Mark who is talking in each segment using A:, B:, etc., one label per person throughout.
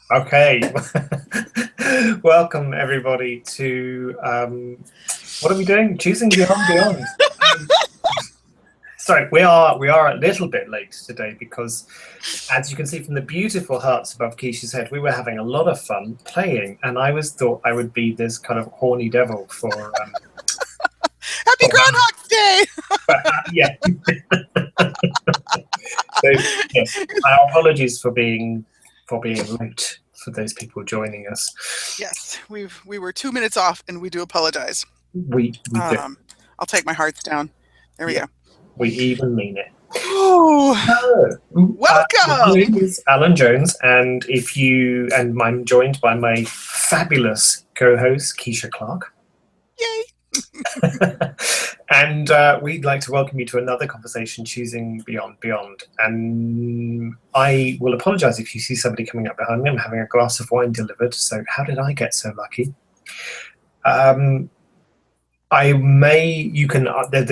A: Okay. Welcome everybody to what are we doing? Choosing Beyond Beyond. Um, sorry, we are a little bit late today because, as you can see from the beautiful hearts above Keisha's head, we were having a lot of fun playing, and I was thought I would be this kind of horny devil
B: Happy
A: for
B: Groundhog Day!
A: yeah. So yes, our apologies for being late for those people joining us.
B: Yes, we were 2 minutes off, and we do apologize.
A: We do.
B: I'll take my hearts down. There we
A: Yeah,
B: go.
A: we even mean it.
B: Oh,
A: My
B: welcome!
A: name is Alan Jones, and I'm joined by my fabulous co-host Keisha Clark.
B: Yay!
A: And we'd like to welcome you to another conversation, Choosing Beyond Beyond. And I will apologise if you see somebody coming up behind me. I'm having a glass of wine delivered, so how did I get so lucky? The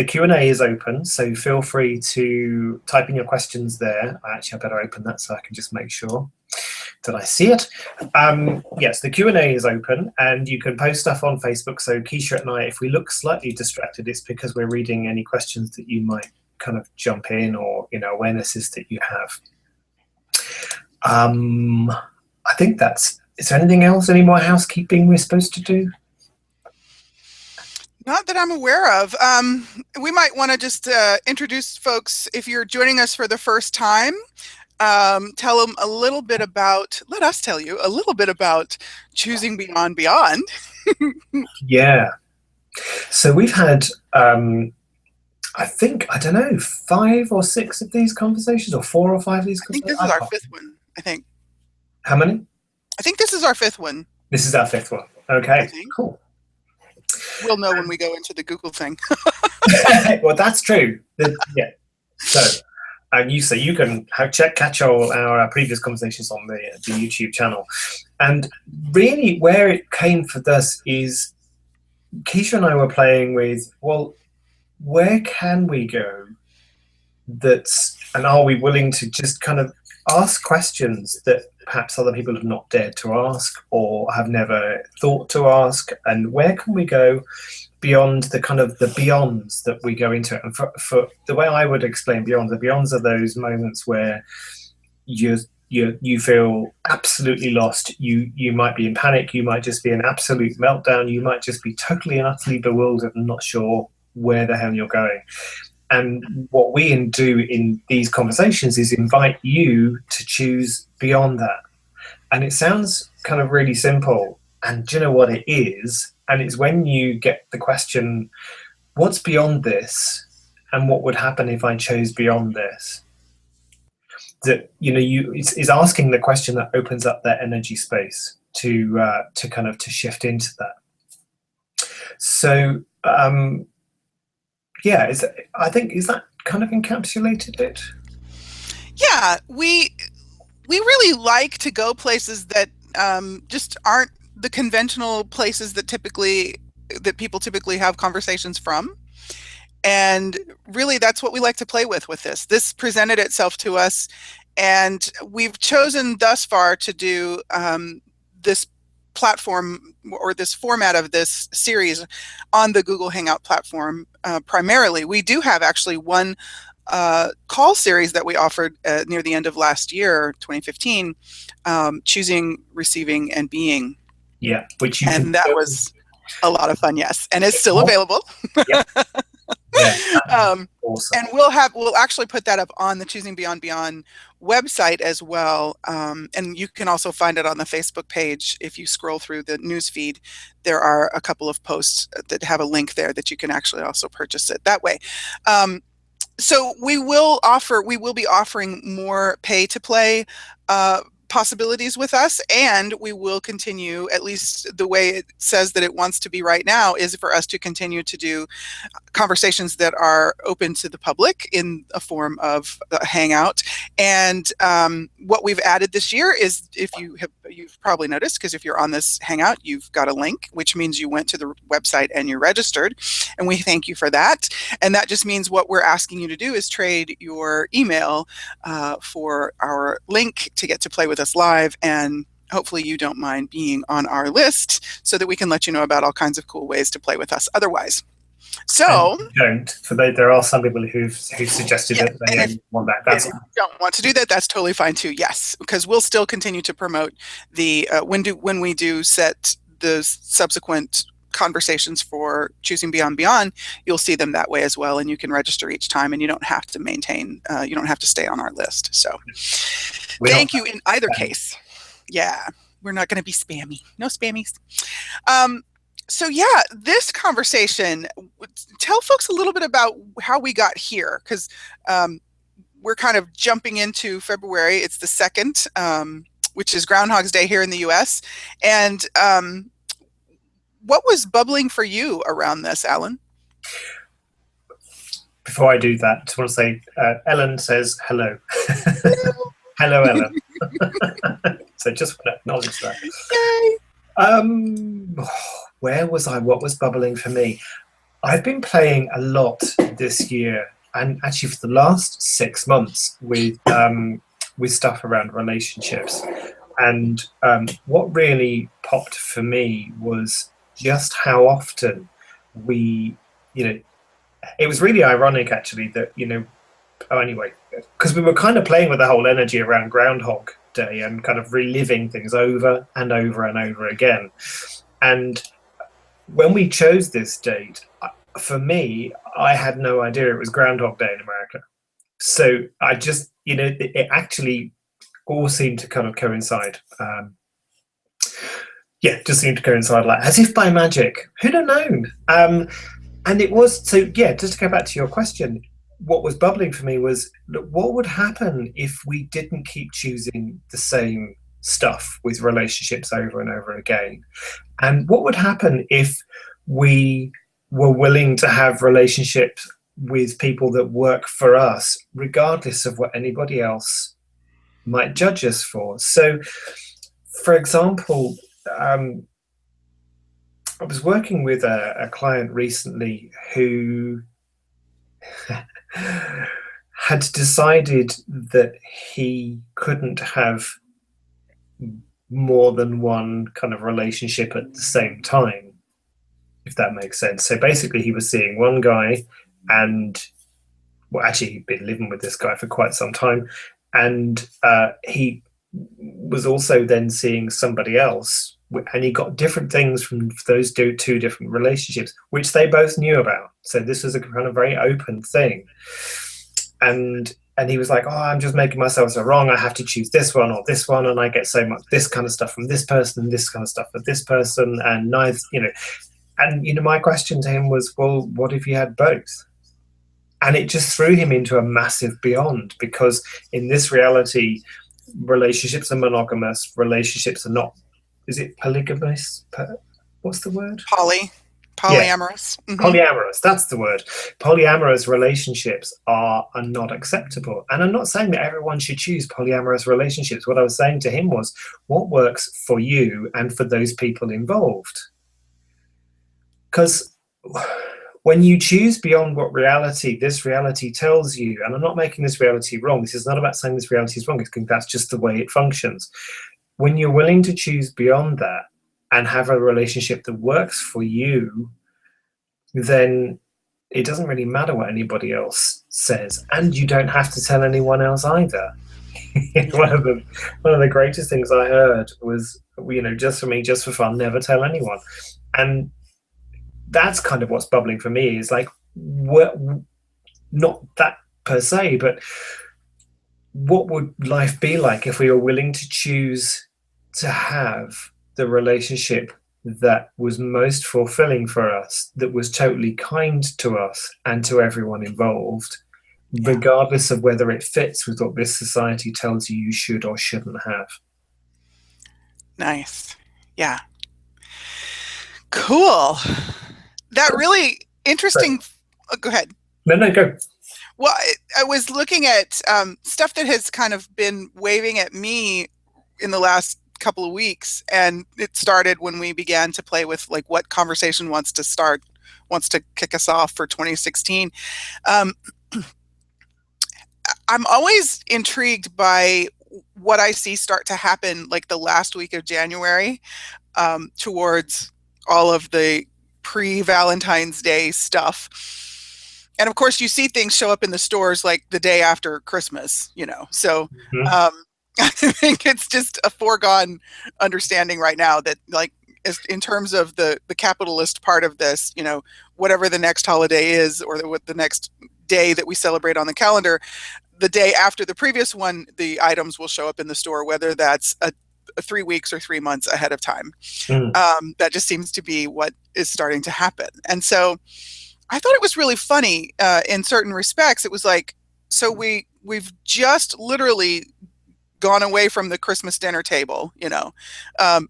A: Q&A is open, so feel free to type in your questions there. I better open that so I can just make sure that I see it. Yes, the Q&A is open, and you can post stuff on Facebook. So Keisha and I, if we look slightly distracted, it's because we're reading any questions that you might kind of jump in, or awarenesses that you have. I think that's. Is there anything else? Any more housekeeping we're supposed to do?
B: Not that I'm aware of. We might want to just introduce folks. If you're joining us for the first time, tell them a little bit about. Let us tell you a little bit about Choosing Beyond Beyond.
A: Yeah. So we've had, I think, I don't know, 5 or 6 of these conversations, or 4 or 5 of these
B: I think
A: conversations.
B: this is our 5th one. I think.
A: How many?
B: I think this is our 5th one.
A: This is our 5th one. Okay, cool.
B: We'll know when we go into the Google thing.
A: Well, that's true. Yeah. So, you can catch all our previous conversations on the YouTube channel. And really, where it came for this is Keisha and I were playing with, well, where can we go? And are we willing to just kind of ask questions that perhaps other people have not dared to ask or have never thought to ask? And where can we go beyond the kind of the beyonds that we go into? And for the way I would explain beyond, the beyonds are those moments where you feel absolutely lost. You might be in panic. You might just be in absolute meltdown. You might just be totally and utterly bewildered and not sure where the hell you're going. And what we do in these conversations is invite you to choose beyond that. And it sounds kind of really simple. And do you know what it is? And it's when you get the question, what's beyond this? And what would happen if I chose beyond this? That, it's asking the question that opens up that energy space to shift into that. So, yeah, I think, is that kind of encapsulated it?
B: Yeah, we really like to go places that just aren't the conventional places that people typically have conversations from. And really, that's what we like to play with this. This presented itself to us, and we've chosen thus far to do this platform or this format of this series on the Google Hangout platform primarily. We do have actually one call series that we offered near the end of last year, 2015, Choosing, Receiving, and Being.
A: Yeah,
B: and that was a lot of fun, yes, and it's still available.
A: Yeah. Yeah,
B: awesome.
A: And
B: we'll actually put that up on the Choosing Beyond Beyond website as well, and you can also find it on the Facebook page. If you scroll through the news feed, there are a couple of posts that have a link there that you can actually also purchase it that way. So we will be offering more pay to play possibilities with us, and we will continue, at least the way it says that it wants to be right now, is for us to continue to do conversations that are open to the public in a form of a hangout. And what we've added this year is, if you've probably noticed, because if you're on this hangout, you've got a link, which means you went to the website and you're registered, and we thank you for that. And that just means what we're asking you to do is trade your email for our link to get to play with us live, and hopefully you don't mind being on our list so that we can let you know about all kinds of cool ways to play with us otherwise. So
A: don't. There are some people who've suggested that they
B: if
A: want that. That's
B: you don't want to do that, that's totally fine too. Yes, because we'll still continue to promote the when we do set the subsequent conversations for Choosing Beyond Beyond, you'll see them that way as well, and you can register each time, and you don't have to maintain, you don't have to stay on our list. So thank you in either case. Yeah, we're not going to be spammy. No spammies. So yeah, this conversation, tell folks a little bit about how we got here, because we're kind of jumping into February. It's the 2nd, which is Groundhog's Day here in the US. And what was bubbling for you around this, Alun?
A: Before I do that, I just want to say, Ellen says hello. Hello, Ellen. So just want to acknowledge that.
B: Yay!
A: Where was I? What was bubbling for me? I've been playing a lot this year, and actually for the last 6 months with stuff around relationships. And what really popped for me was just how often we, it was really ironic actually that, anyway, because we were kind of playing with the whole energy around Groundhog Day and kind of reliving things over and over and over again. And when we chose this date, for me, I had no idea it was Groundhog Day in America. So I just, it actually all seemed to kind of coincide. Just seemed to coincide, like as if by magic. Who'd have known? And it was, so yeah, just to go back to your question, what was bubbling for me was, look, what would happen if we didn't keep choosing the same stuff with relationships over and over again? And what would happen if we were willing to have relationships with people that work for us, regardless of what anybody else might judge us for? So, for example, I was working with a client recently who had decided that he couldn't have more than one kind of relationship at the same time, if that makes sense. So basically he was seeing one guy, and actually he'd been living with this guy for quite some time, and he was also then seeing somebody else, and he got different things from those two different relationships, which they both knew about. So this was a kind of very open thing. And he was like, oh, I'm just making myself so wrong. I have to choose this one or this one, and I get so much this kind of stuff from this person and this kind of stuff from this person, and neither, And my question to him was, well, what if you had both? And it just threw him into a massive beyond, because in this reality, relationships are monogamous. Relationships are not. Is it polygamous? What's the word?
B: Polyamorous.
A: Yeah. Mm-hmm. Polyamorous, that's the word. Polyamorous relationships are not acceptable. And I'm not saying that everyone should choose polyamorous relationships. What I was saying to him was, what works for you and for those people involved? Because when you choose beyond what this reality tells you, and I'm not making this reality wrong, this is not about saying this reality is wrong, I think that's just the way it functions. When you're willing to choose beyond that and have a relationship that works for you, then it doesn't really matter what anybody else says, and you don't have to tell anyone else either. One of the greatest things I heard was, just for me, just for fun, never tell anyone. And that's kind of what's bubbling for me, is like, not that per se, but what would life be like if we were willing to choose to have the relationship that was most fulfilling for us, that was totally kind to us and to everyone involved, regardless of whether it fits with what this society tells you should or shouldn't have.
B: Nice. Yeah. Cool. That really interesting. Go ahead.
A: No, go.
B: Well, I was looking at stuff that has kind of been waving at me in the last couple of weeks, and it started when we began to play with like what conversation wants to kick us off for 2016. I'm always intrigued by what I see start to happen like the last week of January, towards all of the pre-Valentine's Day stuff. And of course, you see things show up in the stores like the day after Christmas, you know. So
A: Mhm.
B: I think it's just a foregone understanding right now that, like, in terms of the capitalist part of this, you know, whatever the next holiday is, or what the next day that we celebrate on the calendar, the day after the previous one, the items will show up in the store, whether that's a 3 weeks or 3 months ahead of time.
A: Mm.
B: That just seems to be what is starting to happen. And so I thought it was really funny, in certain respects. It was like, so we've just literally gone away from the Christmas dinner table, you know.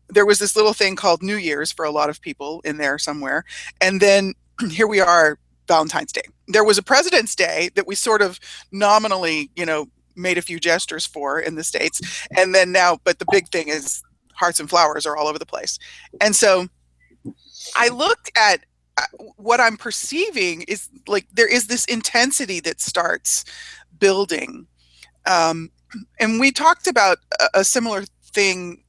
B: There was this little thing called New Year's for a lot of people in there somewhere. And then here we are, Valentine's Day. There was a President's Day that we sort of nominally, you know, made a few gestures for in the States. And then now, but the big thing is hearts and flowers are all over the place. And so I looked at what I'm perceiving is like there is this intensity that starts building. Um, and we talked about a similar thing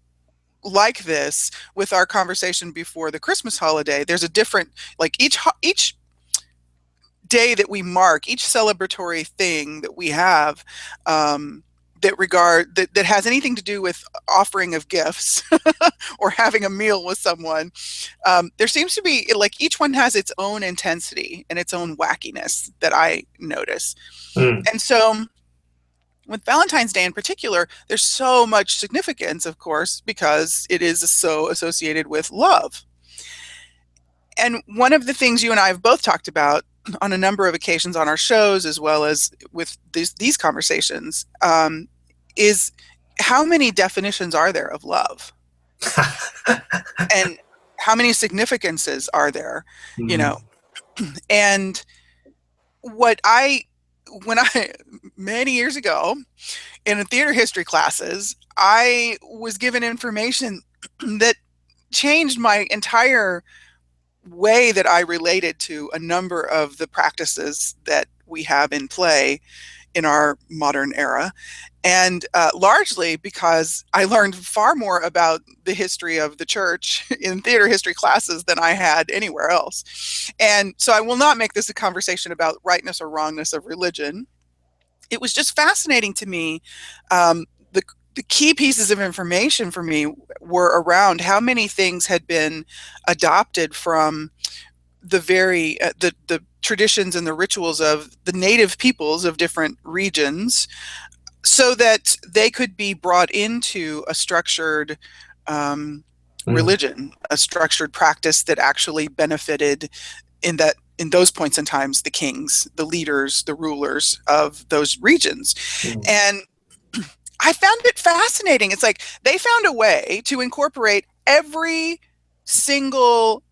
B: like this with our conversation before the Christmas holiday. There's a different, like, each day that we mark, each celebratory thing that we have, that has anything to do with offering of gifts or having a meal with someone, there seems to be, like, each one has its own intensity and its own wackiness that I notice.
A: Mm.
B: And so with Valentine's Day in particular, there's so much significance, of course, because it is so associated with love. And one of the things you and I have both talked about on a number of occasions on our shows, as well as with these conversations, is how many definitions are there of love, and how many significances are there, you
A: Mm.
B: know? And what I, when I, many years ago in theater history classes, I was given information that changed my entire way that I related to a number of the practices that we have in play in our modern era. And largely because I learned far more about the history of the church in theater history classes than I had anywhere else. And so I will not make this a conversation about rightness or wrongness of religion. It was just fascinating to me. The key pieces of information for me were around how many things had been adopted from the traditions and the rituals of the native peoples of different regions, so that they could be brought into a structured,
A: Mm.
B: religion, a structured practice that actually benefited, in those points in times, the kings, the leaders, the rulers of those regions.
A: Mm.
B: And I found it fascinating. It's like they found a way to incorporate every single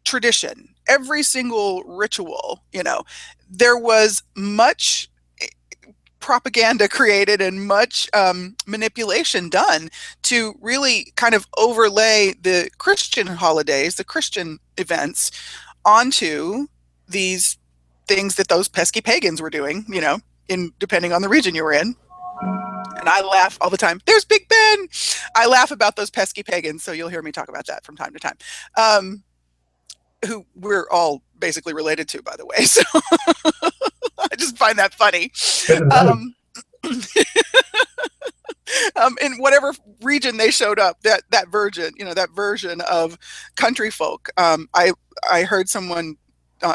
B: tradition, every single ritual, you know. There was much propaganda created and much, manipulation done to really kind of overlay the Christian holidays, the Christian events, onto these things that those pesky pagans were doing, you know, in depending on the region you were in. And I laugh all the time. There's Big Ben. I laugh about those pesky pagans, so you'll hear me talk about that from time to time. Who we're all basically related to, by the way. So I just find that funny.
A: Good to know.
B: Um, in whatever region they showed up, that version, you know, that version of country folk. I heard someone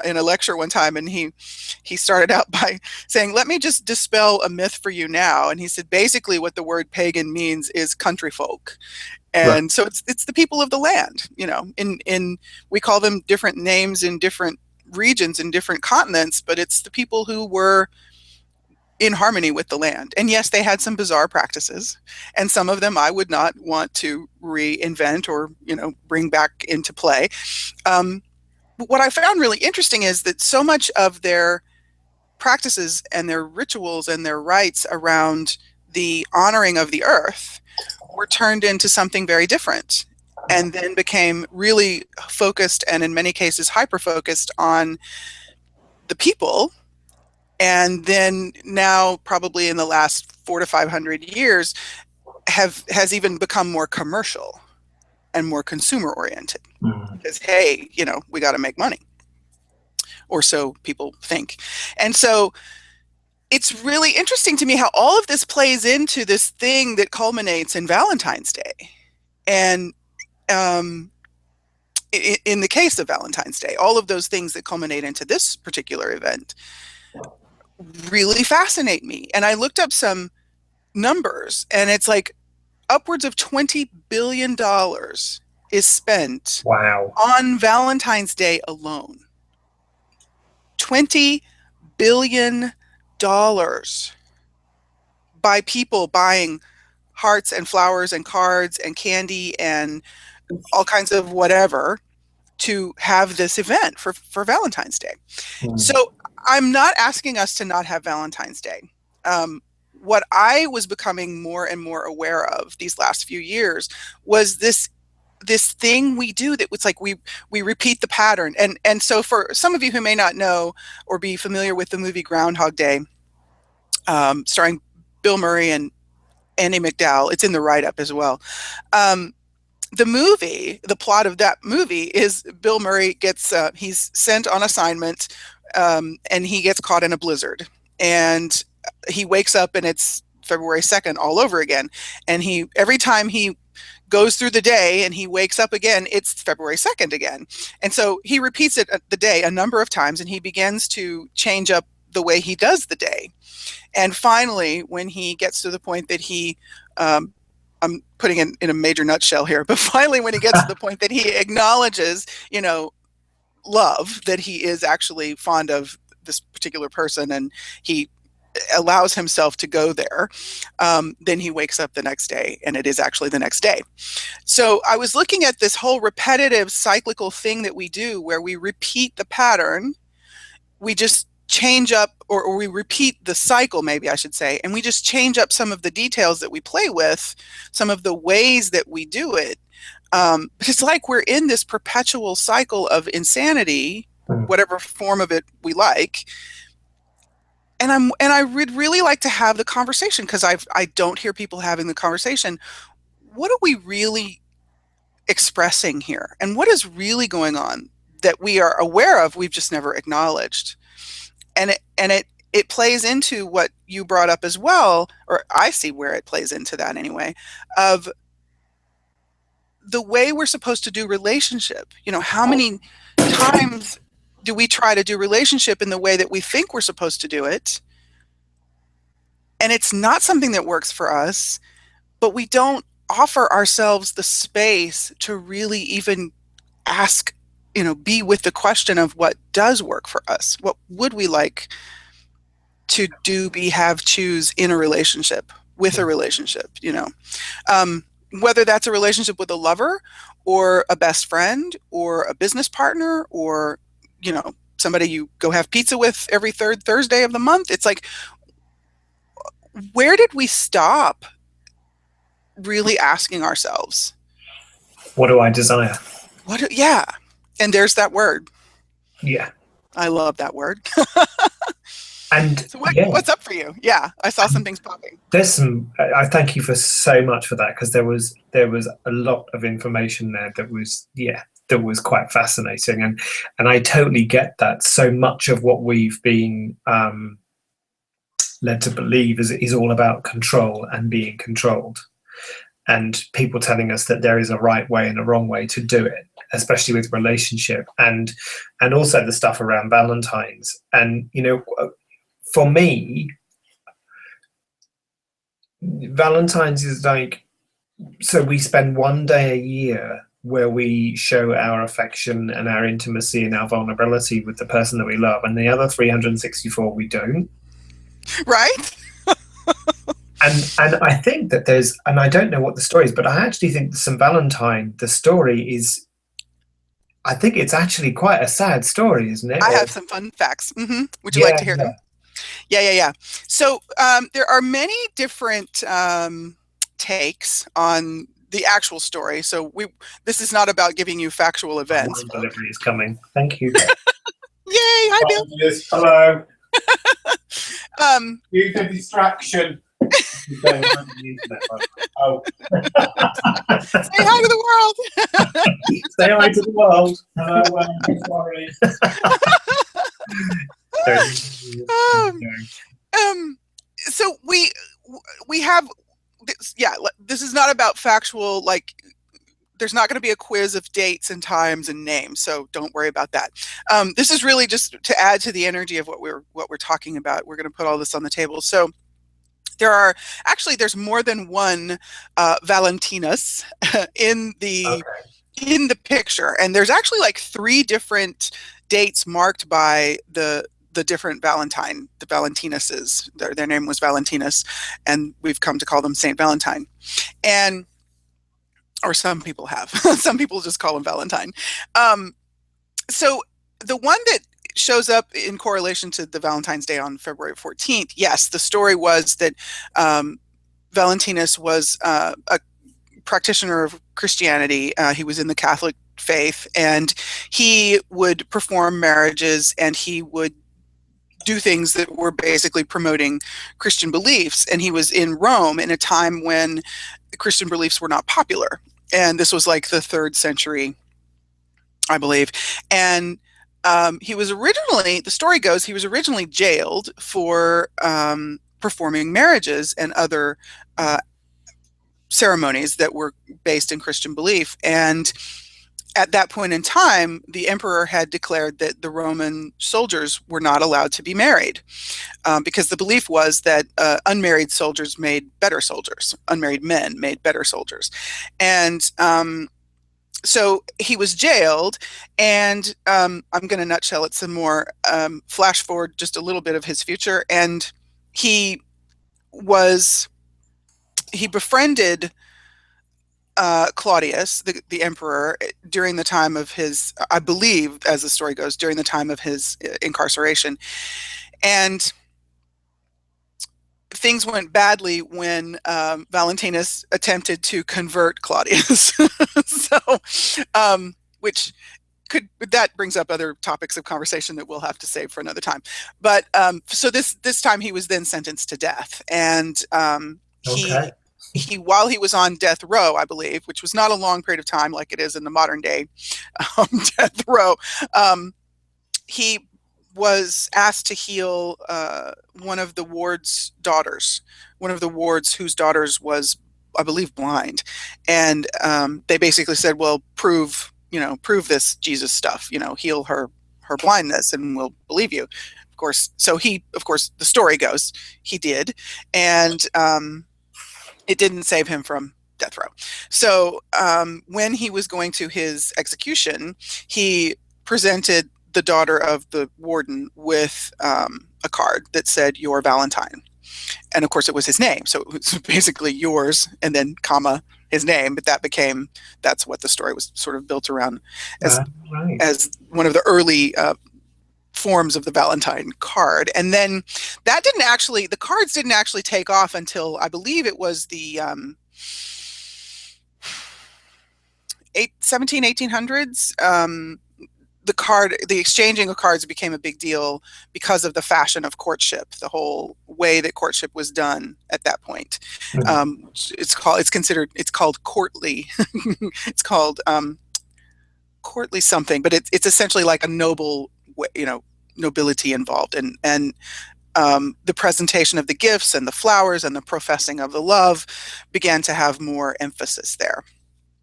B: in a lecture one time, and he started out by saying, "Let me just dispel a myth for you now." And he said, basically, what the word pagan means is country folk.
A: Right.
B: And so it's the people of the land, you know. In we call them different names in different regions in different continents, but it's the people who were in harmony with the land. And yes, they had some bizarre practices, and some of them I would not want to reinvent or, you know, bring back into play. But what I found really interesting is that so much of their practices and their rituals and their rites around the honoring of the earth were turned into something very different, and then became really focused, and in many cases hyper focused, on the people. And then now, probably in the last 400 to 500 years, has even become more commercial and more consumer oriented. Because, hey, we got to make money, or so people think. And so it's really interesting to me how all of this plays into this thing that culminates in Valentine's Day. And in the case of Valentine's Day, all of those things that culminate into this particular event really fascinate me. And I looked up some numbers, and it's like upwards of $20 billion is spent on Valentine's Day alone. $20 billion by people buying hearts and flowers and cards and candy and all kinds of whatever to have this event for Valentine's Day. So I'm not asking us to not have Valentine's Day. What I was becoming more and more aware of these last few years was this thing we do that was like we repeat the pattern. And so for some of you who may not know or be familiar with the movie Groundhog Day, starring Bill Murray and Andie MacDowell, it's in the write-up as well. The plot of that movie is Bill Murray gets, he's sent on assignment, and he gets caught in a blizzard. And he wakes up and it's February 2nd all over again. And every time he goes through the day and he wakes up again, it's February 2nd again. And so he repeats the day a number of times, and he begins to change up the way he does the day. And finally, when he gets to the point that I'm putting it in a major nutshell here, but finally when he gets to the point that he acknowledges, love, that he is actually fond of this particular person, and he allows himself to go there, then he wakes up the next day and it is actually the next day. So I was looking at this whole repetitive cyclical thing that we do where we repeat the pattern, we just change up, or we repeat the cycle, maybe I should say, and we just change up some of the details that we play with, some of the ways that we do it. But it's like we're in this perpetual cycle of insanity, whatever form of it we like. And I would really like to have the conversation, because I don't hear people having the conversation. What are we really expressing here? And what is really going on that we are aware of, we've just never acknowledged? And it plays into what you brought up as well, or I see where it plays into that anyway, of the way we're supposed to do relationship. How many times do we try to do relationship in the way that we think we're supposed to do it? And it's not something that works for us, but we don't offer ourselves the space to really even ask, be with the question of what does work for us. What would we like to do, be, have, choose in a relationship, with a relationship, whether that's a relationship with a lover or a best friend or a business partner, or, somebody you go have pizza with every third Thursday of the month. It's like, where did we stop really asking ourselves,
A: what do I desire?
B: Yeah. And there's that word.
A: Yeah.
B: I love that word.
A: And
B: so what's up for you? Yeah, I saw some things popping.
A: I thank you for so much for that, because there was a lot of information there that was quite fascinating, and I totally get that. So much of what we've been led to believe is all about control and being controlled, and people telling us that there is a right way and a wrong way to do it, especially with relationship, and also the stuff around Valentine's. And for me, Valentine's is like, so we spend one day a year where we show our affection and our intimacy and our vulnerability with the person that we love, and the other 364 we don't.
B: Right?
A: And I think that there's, and I don't know what the story is, but I actually think that St. Valentine, the story is, I think it's actually quite a sad story, isn't it?
B: I have some fun facts. Mm-hmm. Would you like to hear them? Yeah. So there are many different takes on the actual story. So this is not about giving you factual events.
A: Wine delivery is coming. Thank you.
B: Yay! Hi, Bill.
A: Yes, hello.
B: Use
A: a distraction. is going on the internet. Oh.
B: Say hi to the world.
A: Say hi to the world. Hello, sorry.
B: So we have this, yeah, this is not about factual, like there's not going to be a quiz of dates and times and names, so don't worry about that. This is really just to add to the energy of what we're talking about. We're going to put all this on the table. So there's more than one Valentinus in the picture, and there's actually like 3 different dates marked by the different Valentine, the Valentinuses. Their name was Valentinus, and we've come to call them Saint Valentine. And or some people have. Some people just call him Valentine. So the one that shows up in correlation to the Valentine's Day on February 14th, yes, the story was that Valentinus was a practitioner of Christianity. He was in the Catholic faith, and he would perform marriages, and he would do things that were basically promoting Christian beliefs. And he was in Rome in a time when Christian beliefs were not popular. And this was like the 3rd century, I believe. And he was originally, the story goes, he was originally jailed for performing marriages and other ceremonies that were based in Christian belief. And at that point in time, the emperor had declared that the Roman soldiers were not allowed to be married, because the belief was that unmarried soldiers made better soldiers, unmarried men made better soldiers. And so he was jailed, and I'm going to nutshell it some more, flash forward just a little bit of his future. And he befriended Claudius, the emperor, during the time of his, I believe, as the story goes, during the time of his incarceration. And things went badly when Valentinus attempted to convert Claudius. So, that brings up other topics of conversation that we'll have to save for another time. But so this time he was then sentenced to death, and he while he was on death row, I believe, which was not a long period of time like it is in the modern day death row, he was asked to heal one of the ward's daughters, one of the wards whose daughters was, I believe, blind. And they basically said, well, prove this Jesus stuff, heal her blindness and we'll believe you. Of course. So the story goes, he did. And it didn't save him from death row. So when he was going to his execution, he presented the daughter of the warden with a card that said, "Your Valentine." And of course it was his name. So it was basically yours and then comma his name. But that's what the story was sort of built around as one of the early forms of the Valentine card. And then the cards didn't actually take off until, I believe it was the 1800s. The exchanging of cards became a big deal because of the fashion of courtship, the whole way that courtship was done at that point. Mm-hmm. It's called courtly. It's called courtly something, but it's essentially like a noble, nobility involved, and the presentation of the gifts and the flowers and the professing of the love began to have more emphasis there.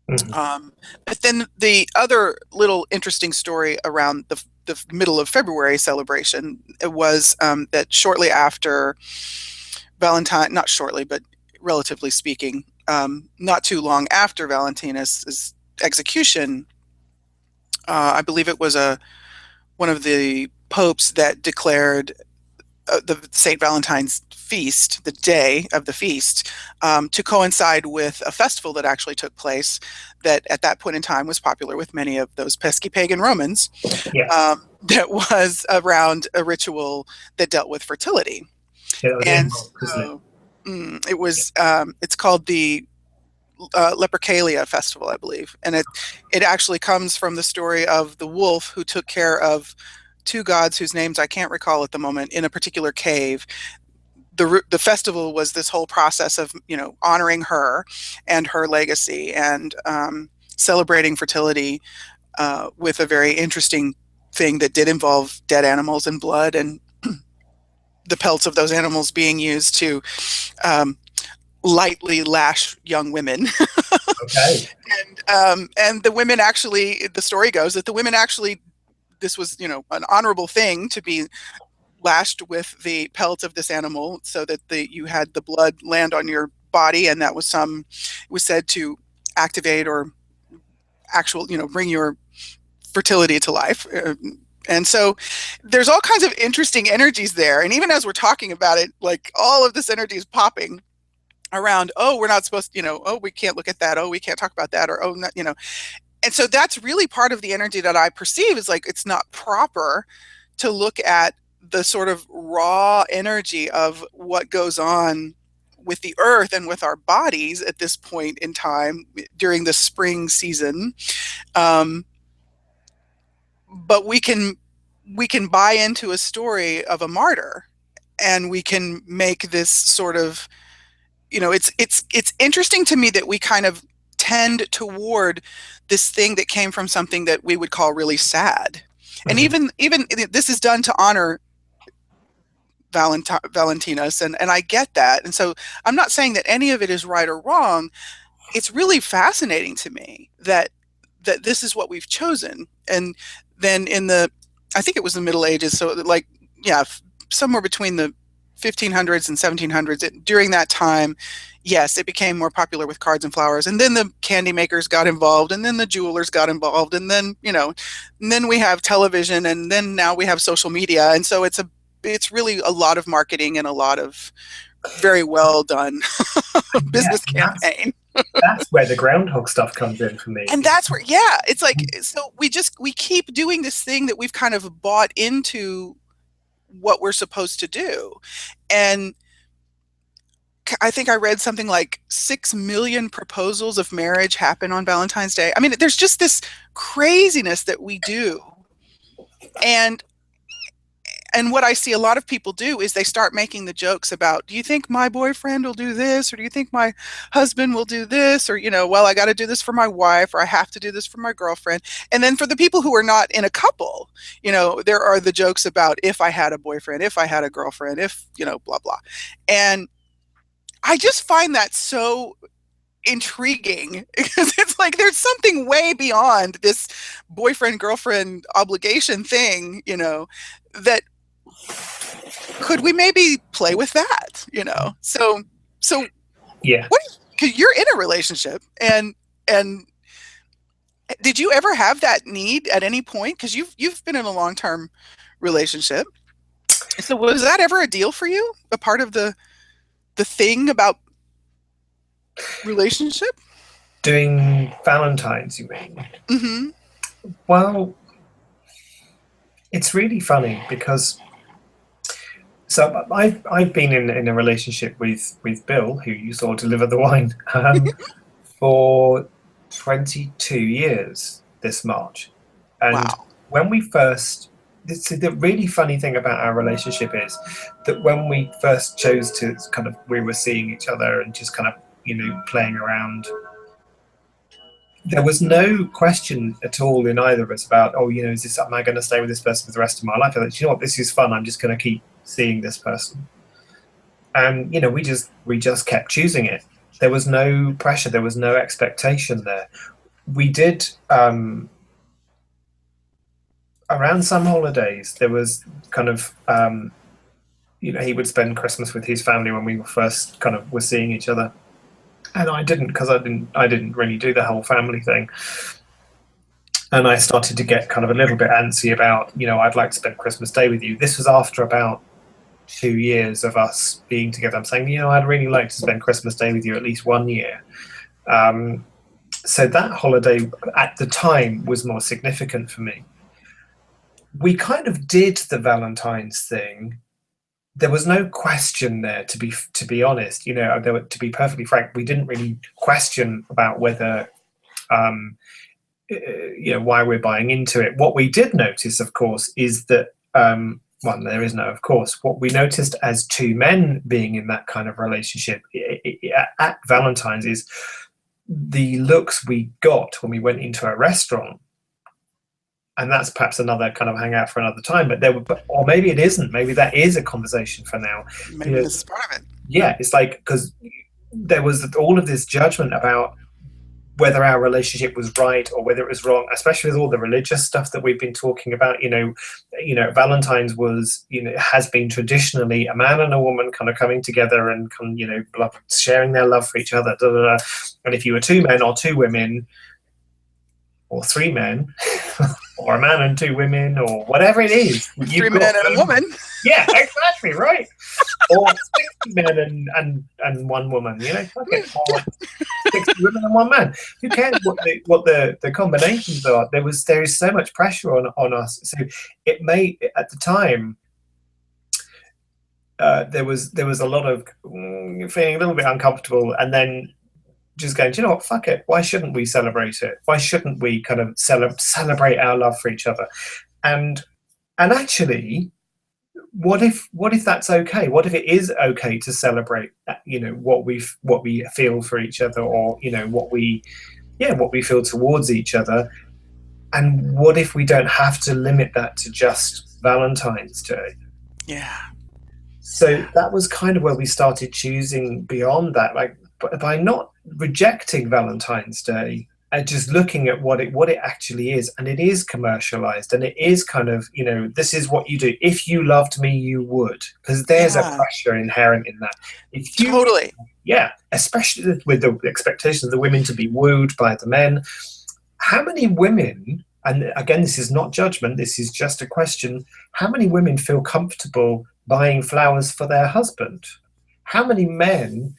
B: Mm-hmm. But then the other little interesting story around the middle of February celebration was that shortly after Valentine, not shortly, but relatively speaking, not too long after Valentinus' execution, I believe it was one of the popes that declared the St. Valentine's feast, the day of the feast, to coincide with a festival that actually took place that at that point in time was popular with many of those pesky pagan Romans. Yeah. That was around a ritual that dealt with fertility. Yeah, and so, it was it's called the Lupercalia festival, I believe, and it actually comes from the story of the wolf who took care of 2 gods whose names I can't recall at the moment in a particular cave. the festival was this whole process of, you know, honoring her and her legacy, and celebrating fertility with a very interesting thing that did involve dead animals and blood, and the pelts of those animals being used to lightly lash young women.
A: Okay.
B: And the women actually, the story goes that the women actually, this was, you know, an honorable thing to be lashed with the pelt of this animal, so that you had the blood land on your body, and that was it was said to activate or actual, you know, bring your fertility to life. And so there's all kinds of interesting energies there. And even as we're talking about it, like, all of this energy is popping around, oh, we're not supposed to, you know, oh, we can't look at that, oh, we can't talk about that, or oh, not, you know. And so that's really part of the energy that I perceive is like, it's not proper to look at the sort of raw energy of what goes on with the earth and with our bodies at this point in time during the spring season. But we can buy into a story of a martyr, and we can make this sort of, you know, it's interesting to me that we kind of tend toward this thing that came from something that we would call really sad. And even this is done to honor Valentinus, and I get that. And so I'm not saying that any of it is right or wrong. It's really fascinating to me that this is what we've chosen. And then in the, I think it was the Middle Ages, so like, yeah, somewhere between the 1500s and 1700s, during that time, yes, it became more popular with cards and flowers, and then the candy makers got involved, and then the jewelers got involved, and then, you know, and then we have television, and then now we have social media, and so it's really a lot of marketing and a lot of very well done business campaign.
A: That's where the groundhog stuff comes in for me.
B: And that's where, yeah, it's like, so we keep doing this thing that we've kind of bought into what we're supposed to do. And I think I read something like 6 million proposals of marriage happen on Valentine's Day. I mean, there's just this craziness that we do. And what I see a lot of people do is they start making the jokes about, do you think my boyfriend will do this? Or do you think my husband will do this? Or, you know, well, I got to do this for my wife, or I have to do this for my girlfriend. And then for the people who are not in a couple, you know, there are the jokes about, if I had a boyfriend, if I had a girlfriend, if, you know, blah, blah. And I just find that so intriguing, because it's like there's something way beyond this boyfriend girlfriend obligation thing, you know, that could we maybe play with that, you know? So
A: yeah,
B: because you're in a relationship, and did you ever have that need at any point? Because you've been in a long-term relationship, so was that ever a deal for you, a part of the thing about relationship?
A: Doing Valentines, you mean?
B: Mm-hmm.
A: Well, it's really funny because, so I've been in a relationship with Bill, who you saw deliver the wine, for 22 years this March. And
B: Wow.
A: when we first, the really funny thing about our relationship is that when we first chose to kind of, we were seeing each other and just kind of, you know, playing around, there was no question at all in either of us about, oh, you know, am I going to stay with this person for the rest of my life? I thought, you know what, this is fun. I'm just going to keep seeing this person. And, you know, we just kept choosing it. There was no pressure. There was no expectation there. We did, around some holidays, there was kind of, you know, he would spend Christmas with his family when we were first kind of were seeing each other. And I didn't, because I didn't really do the whole family thing. And I started to get kind of a little bit antsy about, you know, I'd like to spend Christmas Day with you. This was after about 2 years of us being together. I'm saying, you know, I'd really like to spend Christmas Day with you at least 1 year. So that holiday at the time was more significant for me. We kind of did the Valentine's thing. There was no question there, to be honest. You know, to be perfectly frank, we didn't really question about whether, you know, why we're buying into it. What we did notice, of course, is that Well, there is no, of course. What we noticed as two men being in that kind of relationship at Valentine's is the looks we got when we went into a restaurant. And that's perhaps another kind of hangout for another time. But there, or maybe it isn't. Maybe that is a conversation for now.
B: Maybe this is part of it.
A: Yeah, it's like, because there was all of this judgment about whether our relationship was right or whether it was wrong, especially with all the religious stuff that we've been talking about. Valentine's was, has been traditionally a man and a woman kind of coming together and sharing their love for each other. Da, da, da. And if you were two men or two women, or three men, or a man and two women, or whatever it is,
B: three men and a woman.
A: Yeah, exactly, right. Or 60 men and one woman, fuck it. Or 60 women and one man. Who cares what the combinations are? There is so much pressure on us. So it may, at the time, there was a lot of feeling a little bit uncomfortable, and then just going, do you know what, fuck it, why shouldn't we celebrate it? Why shouldn't we kind of celebrate our love for each other? And actually, what if that's okay? What if it is okay to celebrate what we feel for each other, or what we feel towards each other? And what if we don't have to limit that to just Valentine's Day?
B: Yeah.
A: So that was kind of where we started choosing beyond that, like by not rejecting Valentine's Day and just looking at what it actually is. And it is commercialized, and it is kind of, this is what you do. If you loved me, you would, because there's a pressure inherent in that. If you,
B: totally.
A: Yeah, especially with the expectation of the women to be wooed by the men. How many women, and again, this is not judgment, this is just a question, how many women feel comfortable buying flowers for their husband? How many men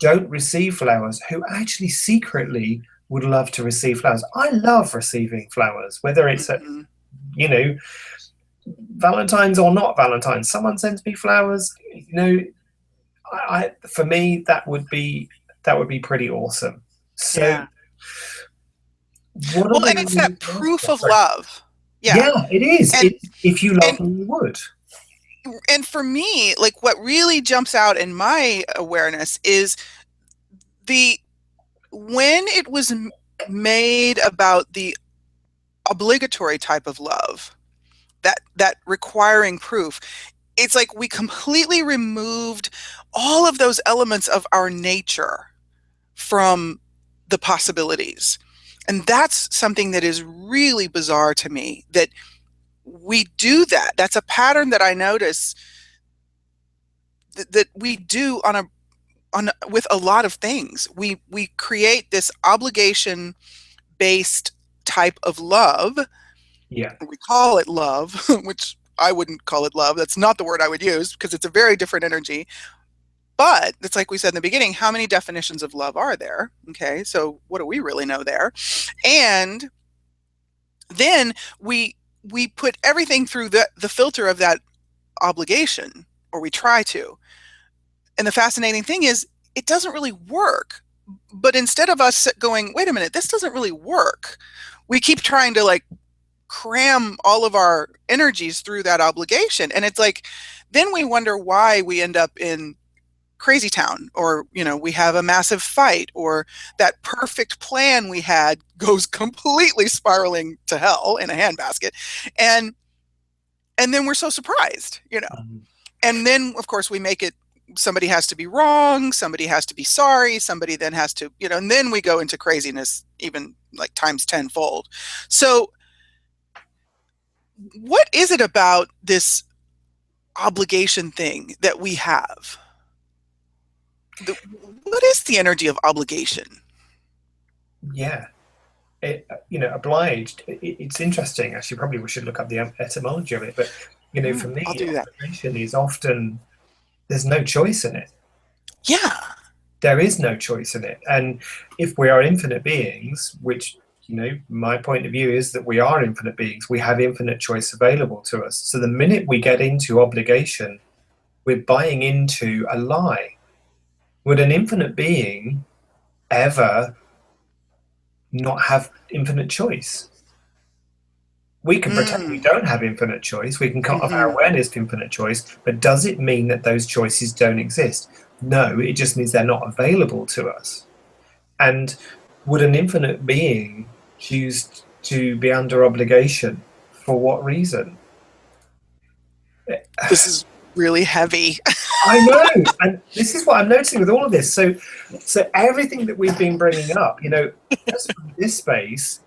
A: don't receive flowers who actually secretly would love to receive flowers? I love receiving flowers, whether it's at, Valentine's or not Valentine's. Someone sends me flowers, for me, that would be pretty awesome. So,
B: yeah. Well, and it's that proof of love.
A: Yeah, it is. If you love me, you would.
B: And for me, like, what really jumps out in my awareness is when it was made about the obligatory type of love, that requiring proof, it's like we completely removed all of those elements of our nature from the possibilities. And that's something that is really bizarre to me, that we do that. That's a pattern that I notice that we do with a lot of things. We create this obligation based type of love.
A: Yeah.
B: We call it love, which I wouldn't call it love. That's not the word I would use, because it's a very different energy. But it's like we said in the beginning, how many definitions of love are there? Okay, so what do we really know there? And then we put everything through the filter of that obligation, or we try to. And the fascinating thing is, it doesn't really work. But instead of us going, wait a minute, this doesn't really work, we keep trying to like cram all of our energies through that obligation. And it's like, then we wonder why we end up in crazy town, or we have a massive fight, or that perfect plan we had goes completely spiraling to hell in a handbasket, and then we're so surprised, and then of course we make it, somebody has to be wrong, somebody has to be sorry, somebody then has to, and then we go into craziness, even like times tenfold. So what is it about this obligation thing that we have? What is the energy of obligation?
A: Yeah, obliged. It's interesting. Actually, probably we should look up the etymology of it. But for me, obligation is often, there's no choice in it.
B: Yeah,
A: there is no choice in it. And if we are infinite beings, which my point of view is that we are infinite beings, we have infinite choice available to us. So the minute we get into obligation, we're buying into a lie. Would an infinite being ever not have infinite choice? We can pretend we
B: Mm.
A: don't have infinite choice. We can cut off our
B: Hmm.
A: awareness of infinite choice. But does it mean that those choices don't exist? No, it just means they're not available to us. And would an infinite being choose to be under obligation? For what reason?
B: This is really heavy.
A: I know, and this is what I'm noticing with all of this. So everything that we've been bringing up, just from this space,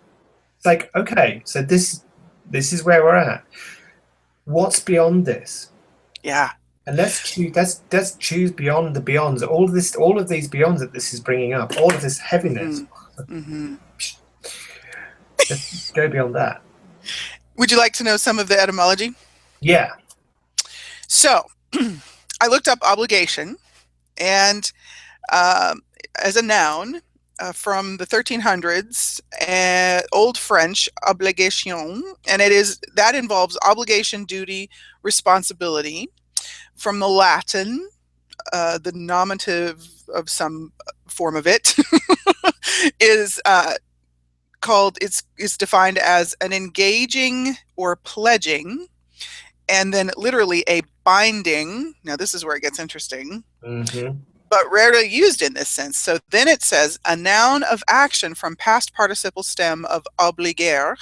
A: it's like, okay, so this is where we're at. What's beyond this?
B: Yeah.
A: And let's choose beyond the beyonds. All of these beyonds that this is bringing up, all of this heaviness.
B: Hmm. Hmm.
A: Let's go beyond that.
B: Would you like to know some of the etymology?
A: Yeah.
B: So, I looked up obligation, and um, as a noun from the 1300s, Old French obligation, and that involves obligation, duty, responsibility. From the Latin, the nominative of some form of it is is defined as an engaging or pledging, and then literally a binding. Now this is where it gets interesting,
A: Mm-hmm.
B: but rarely used in this sense. So then it says a noun of action from past participle stem of obliger,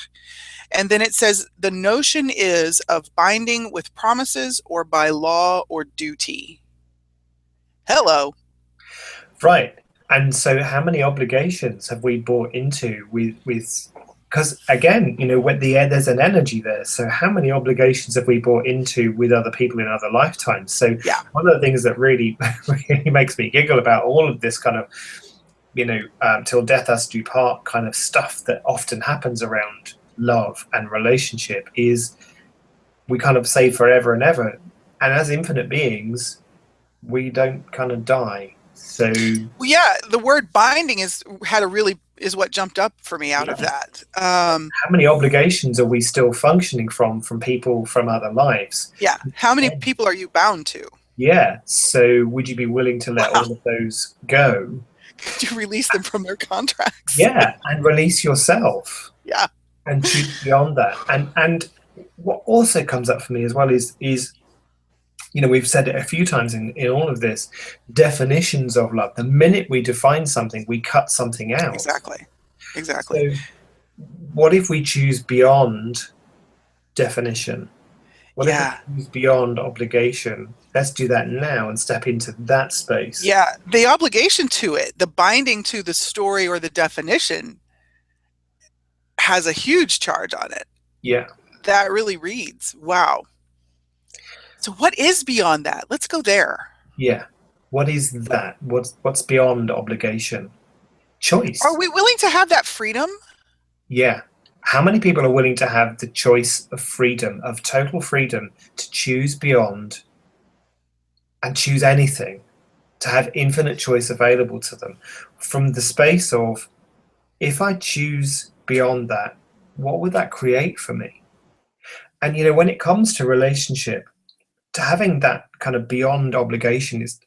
B: and then it says the notion is of binding with promises or by law or duty. Hello.
A: Right. And so how many obligations have we bought into with because again, when there's an energy there. So how many obligations have we bought into with other people in other lifetimes? So
B: Yeah.
A: one of the things that really really makes me giggle about all of this kind of till death us do part kind of stuff that often happens around love and relationship is we kind of say forever and ever, and as infinite beings we don't kind of die. So
B: Well, yeah, the word binding is what jumped up for me out of
A: yeah,
B: that.
A: how many obligations are we still functioning from people from other lives?
B: Yeah, how many people are you bound to?
A: Yeah, so would you be willing to let
B: Wow,
A: all of those go?
B: could you release them from their contracts?
A: Yeah, and release yourself
B: Yeah.
A: and choose beyond that. And what also comes up for me as well is we've said it a few times in all of this, definitions of love. The minute we define something, we cut something out.
B: Exactly. Exactly.
A: So what if we choose beyond definition? What if we
B: Yeah.
A: choose beyond obligation? Let's do that now and step into that space.
B: Yeah. The obligation to it, the binding to the story or the definition has a huge charge on it.
A: Yeah.
B: That really reads, wow. So what is beyond that? Let's go there.
A: Yeah. What is that? What's beyond obligation?
B: Are
A: Choice.
B: we willing to have that freedom?
A: Yeah. How many people are willing to have the choice of freedom, of total freedom, to choose beyond and choose anything, to have infinite choice available to them from the space of, if I choose beyond that, what would that create for me? And when it comes to relationship, to having that kind of beyond obligation is,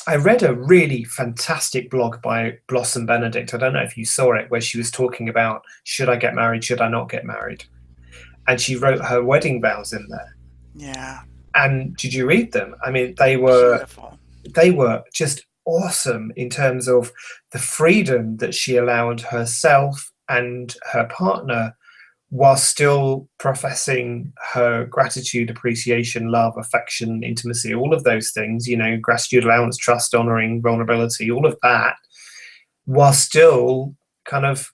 A: I read a really fantastic blog by Blossom Benedict. I don't know if you saw it, where she was talking about, should I get married, should I not get married? And she wrote her wedding vows in there.
B: Yeah.
A: And did you read them? I mean,
B: Beautiful.
A: they were just awesome in terms of the freedom that she allowed herself and her partner, while still professing her gratitude, appreciation, love, affection, intimacy, all of those things, gratitude, allowance, trust, honoring, vulnerability, all of that, while still kind of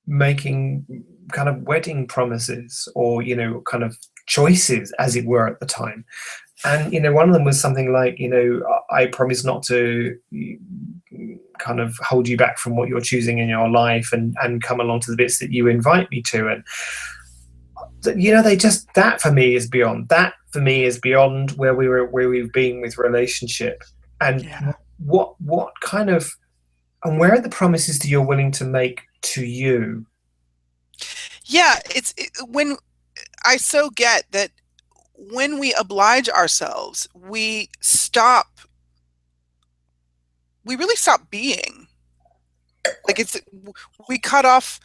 A: making kind of wedding promises or, kind of choices, as it were, at the time. And one of them was something like, I promise not to kind of hold you back from what you're choosing in your life, and come along to the bits that you invite me to. And they just, that for me is beyond where we've been with relationship. And
B: Yeah.
A: what kind of, and where are the promises that you're willing to make to you?
B: Yeah, when I so get that when we oblige ourselves, we really stop being. Like we cut off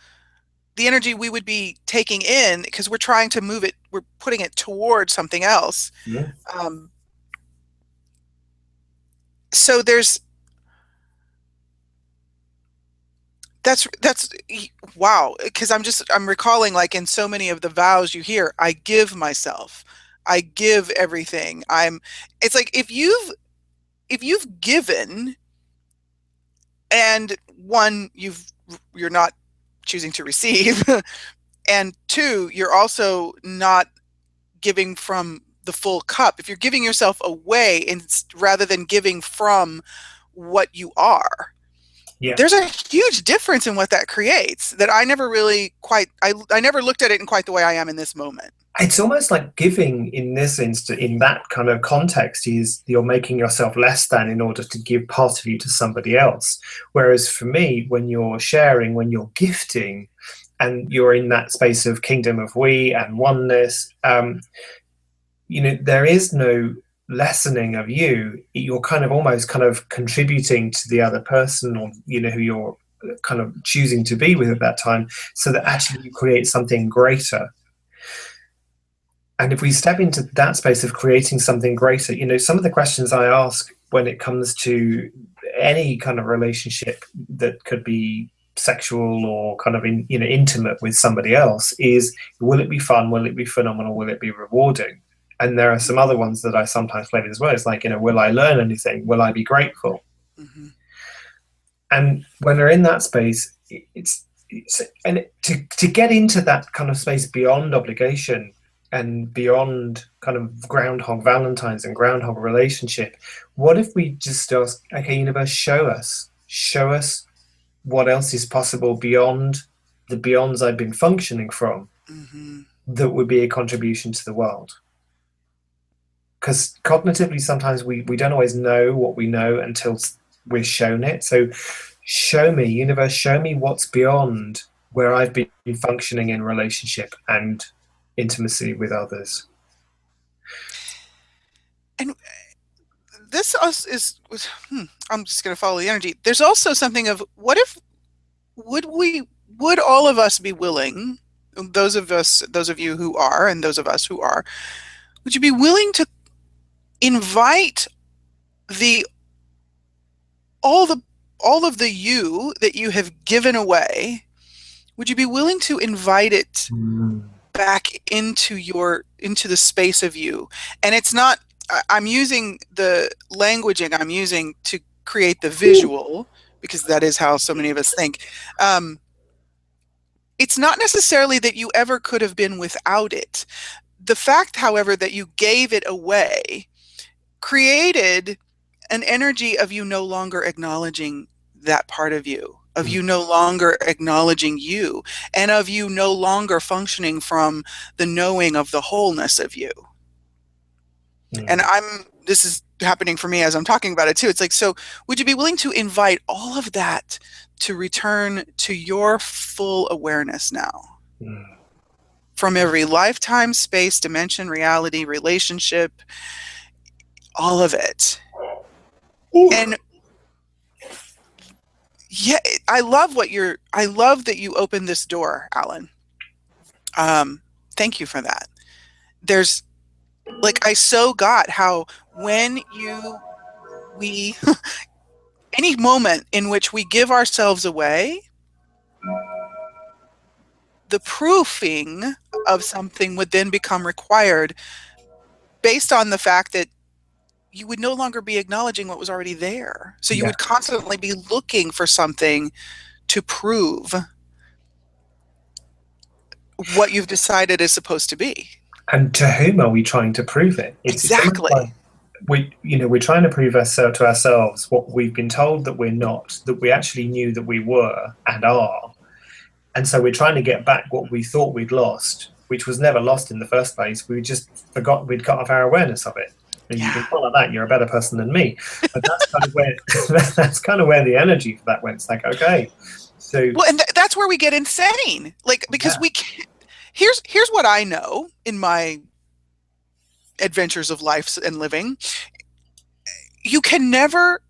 B: the energy we would be taking in, because we're trying to move it, we're putting it towards something else.
A: Yeah.
B: So that's wow, because I'm recalling, like, in so many of the vows you hear, I give myself, I give everything. It's like, if you've given, and one, you're not choosing to receive, and two, you're also not giving from the full cup. If you're giving yourself away rather than giving from what you are,
A: Yeah.
B: there's a huge difference in what that creates that I never really I never looked at it in quite the way I am in this moment.
A: It's almost like giving in this instant, in that kind of context, is you're making yourself less than in order to give part of you to somebody else. Whereas for me, when you're sharing, when you're gifting, and you're in that space of kingdom of we and oneness, there is no lessening of you. You're kind of almost kind of contributing to the other person, or who you're kind of choosing to be with at that time, so that actually you create something greater. And if we step into that space of creating something greater, some of the questions I ask when it comes to any kind of relationship that could be sexual or kind of intimate with somebody else is, will it be fun? Will it be phenomenal? Will it be rewarding? And there are some other ones that I sometimes play with as well. It's like, will I learn anything? Will I be grateful?
B: Mm-hmm.
A: And when they're in that space, to get into that kind of space beyond obligation and beyond kind of Groundhog Valentines and Groundhog relationship, what if we just ask, okay, universe, show us what else is possible beyond the beyonds I've been functioning from,
B: Mm-hmm.
A: that would be a contribution to the world. Because cognitively, sometimes we don't always know what we know until we're shown it. So show me, universe, show me what's beyond where I've been functioning in relationship and intimacy with others.
B: And this I'm just going to follow the energy. There's also something of, what if, would all of us be willing, those of you who are, and those of us who are, would you be willing to invite the all of the you that you have given away? Would you be willing to invite it back into the space of you? And it's not, I'm using the languaging I'm using to create the visual, because that is how so many of us think. It's not necessarily that you ever could have been without it. The fact, however, that you gave it away created an energy of you no longer acknowledging that part of you, of you no longer acknowledging you, and of you no longer functioning from the knowing of the wholeness of you. And this is happening for me as I'm talking about it too. It's like, so would you be willing to invite all of that to return to your full awareness now? From every lifetime, space, dimension, reality, relationship, all of it. And yeah, I love that you opened this door, Alun. Thank you for that. There's, like, I so got how when we any moment in which we give ourselves away, the proofing of something would then become required, based on the fact that you would no longer be acknowledging what was already there. So you would constantly be looking for something to prove what you've decided is supposed to be.
A: And to whom are we trying to prove it?
B: Exactly.
A: We're trying to prove to ourselves what we've been told that we're not, that we actually knew that we were and are. And so we're trying to get back what we thought we'd lost, which was never lost in the first place. We just forgot we'd cut off our awareness of it. And you can call it that, you're a better person than me. But that's kind of where the energy for that went. It's like, okay. So
B: well, and that's where we get insane. Like, because we can't, here's what I know in my adventures of life and living. You can never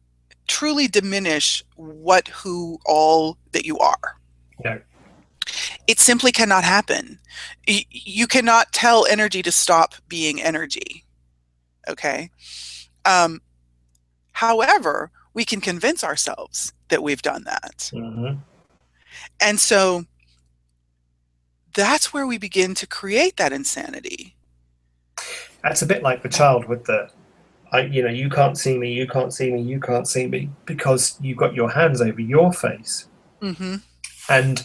B: truly diminish all that you are.
A: No.
B: It simply cannot happen. You cannot tell energy to stop being energy. Okay. Um, However, we can convince ourselves that we've done that.
A: Mm-hmm.
B: And so that's where we begin to create that insanity.
A: That's a bit like the child with you can't see me, you can't see me, you can't see me, because you've got your hands over your face.
B: Mm-hmm.
A: And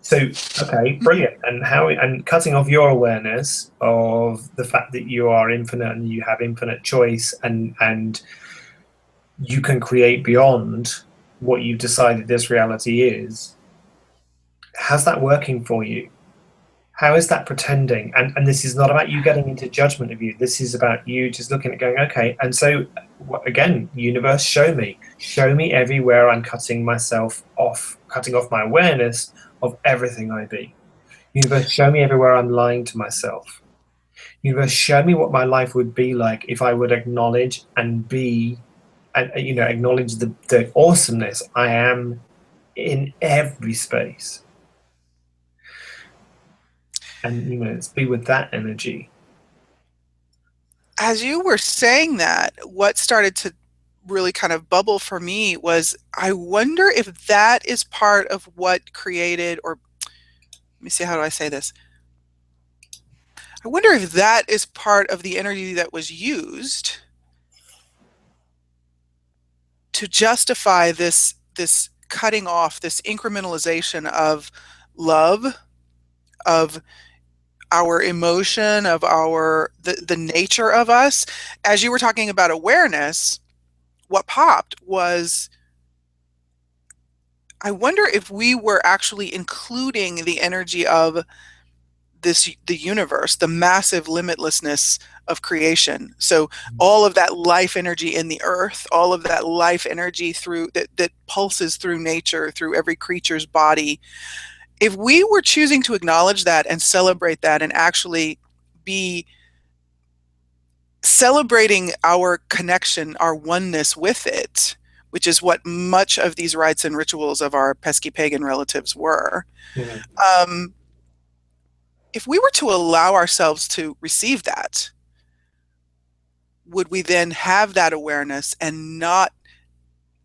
A: so, okay, brilliant. And cutting off your awareness of the fact that you are infinite and you have infinite choice, and you can create beyond what you've decided this reality is. How's that working for you? How is that pretending? And this is not about you getting into judgment of you. This is about you just looking at going, okay. And so again, universe, show me everywhere I'm cutting myself off, cutting off my awareness of everything I be. Universe, show me everywhere I'm lying to myself. Universe, show me what my life would be like if I would acknowledge and be, and acknowledge the awesomeness I am in every space. And let's be with that energy.
B: As you were saying that, what started to really kind of bubble for me was, I wonder if that is part of what created, or let me see, how do I say this? I wonder if that is part of the energy that was used to justify this cutting off, this incrementalization of love, of our emotion, of the nature of us. As you were talking about awareness, what popped was, I wonder if we were actually including the energy of the universe, the massive limitlessness of creation. So all of that life energy in the earth, all of that life energy through that pulses through nature, through every creature's body. If we were choosing to acknowledge that and celebrate that, and actually be celebrating our connection, our oneness with it, which is what much of these rites and rituals of our pesky pagan relatives were.
A: Mm-hmm.
B: If we were to allow ourselves to receive that, would we then have that awareness and not,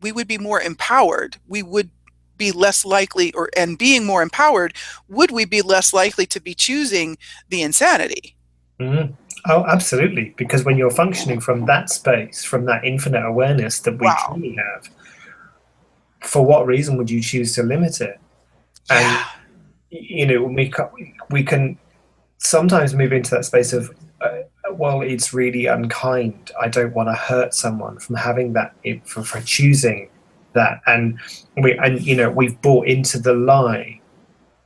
B: we would be more empowered. We would be less likely, and being more empowered, would we be less likely to be choosing the insanity?
A: Mm-hmm. Oh, absolutely. Because when you're functioning from that space, from that infinite awareness that we
B: Wow.
A: truly have, for what reason would you choose to limit it?
B: Yeah.
A: And we can sometimes move into that space of, well, it's really unkind. I don't want to hurt someone, from having that, for choosing that, and we've bought into the lie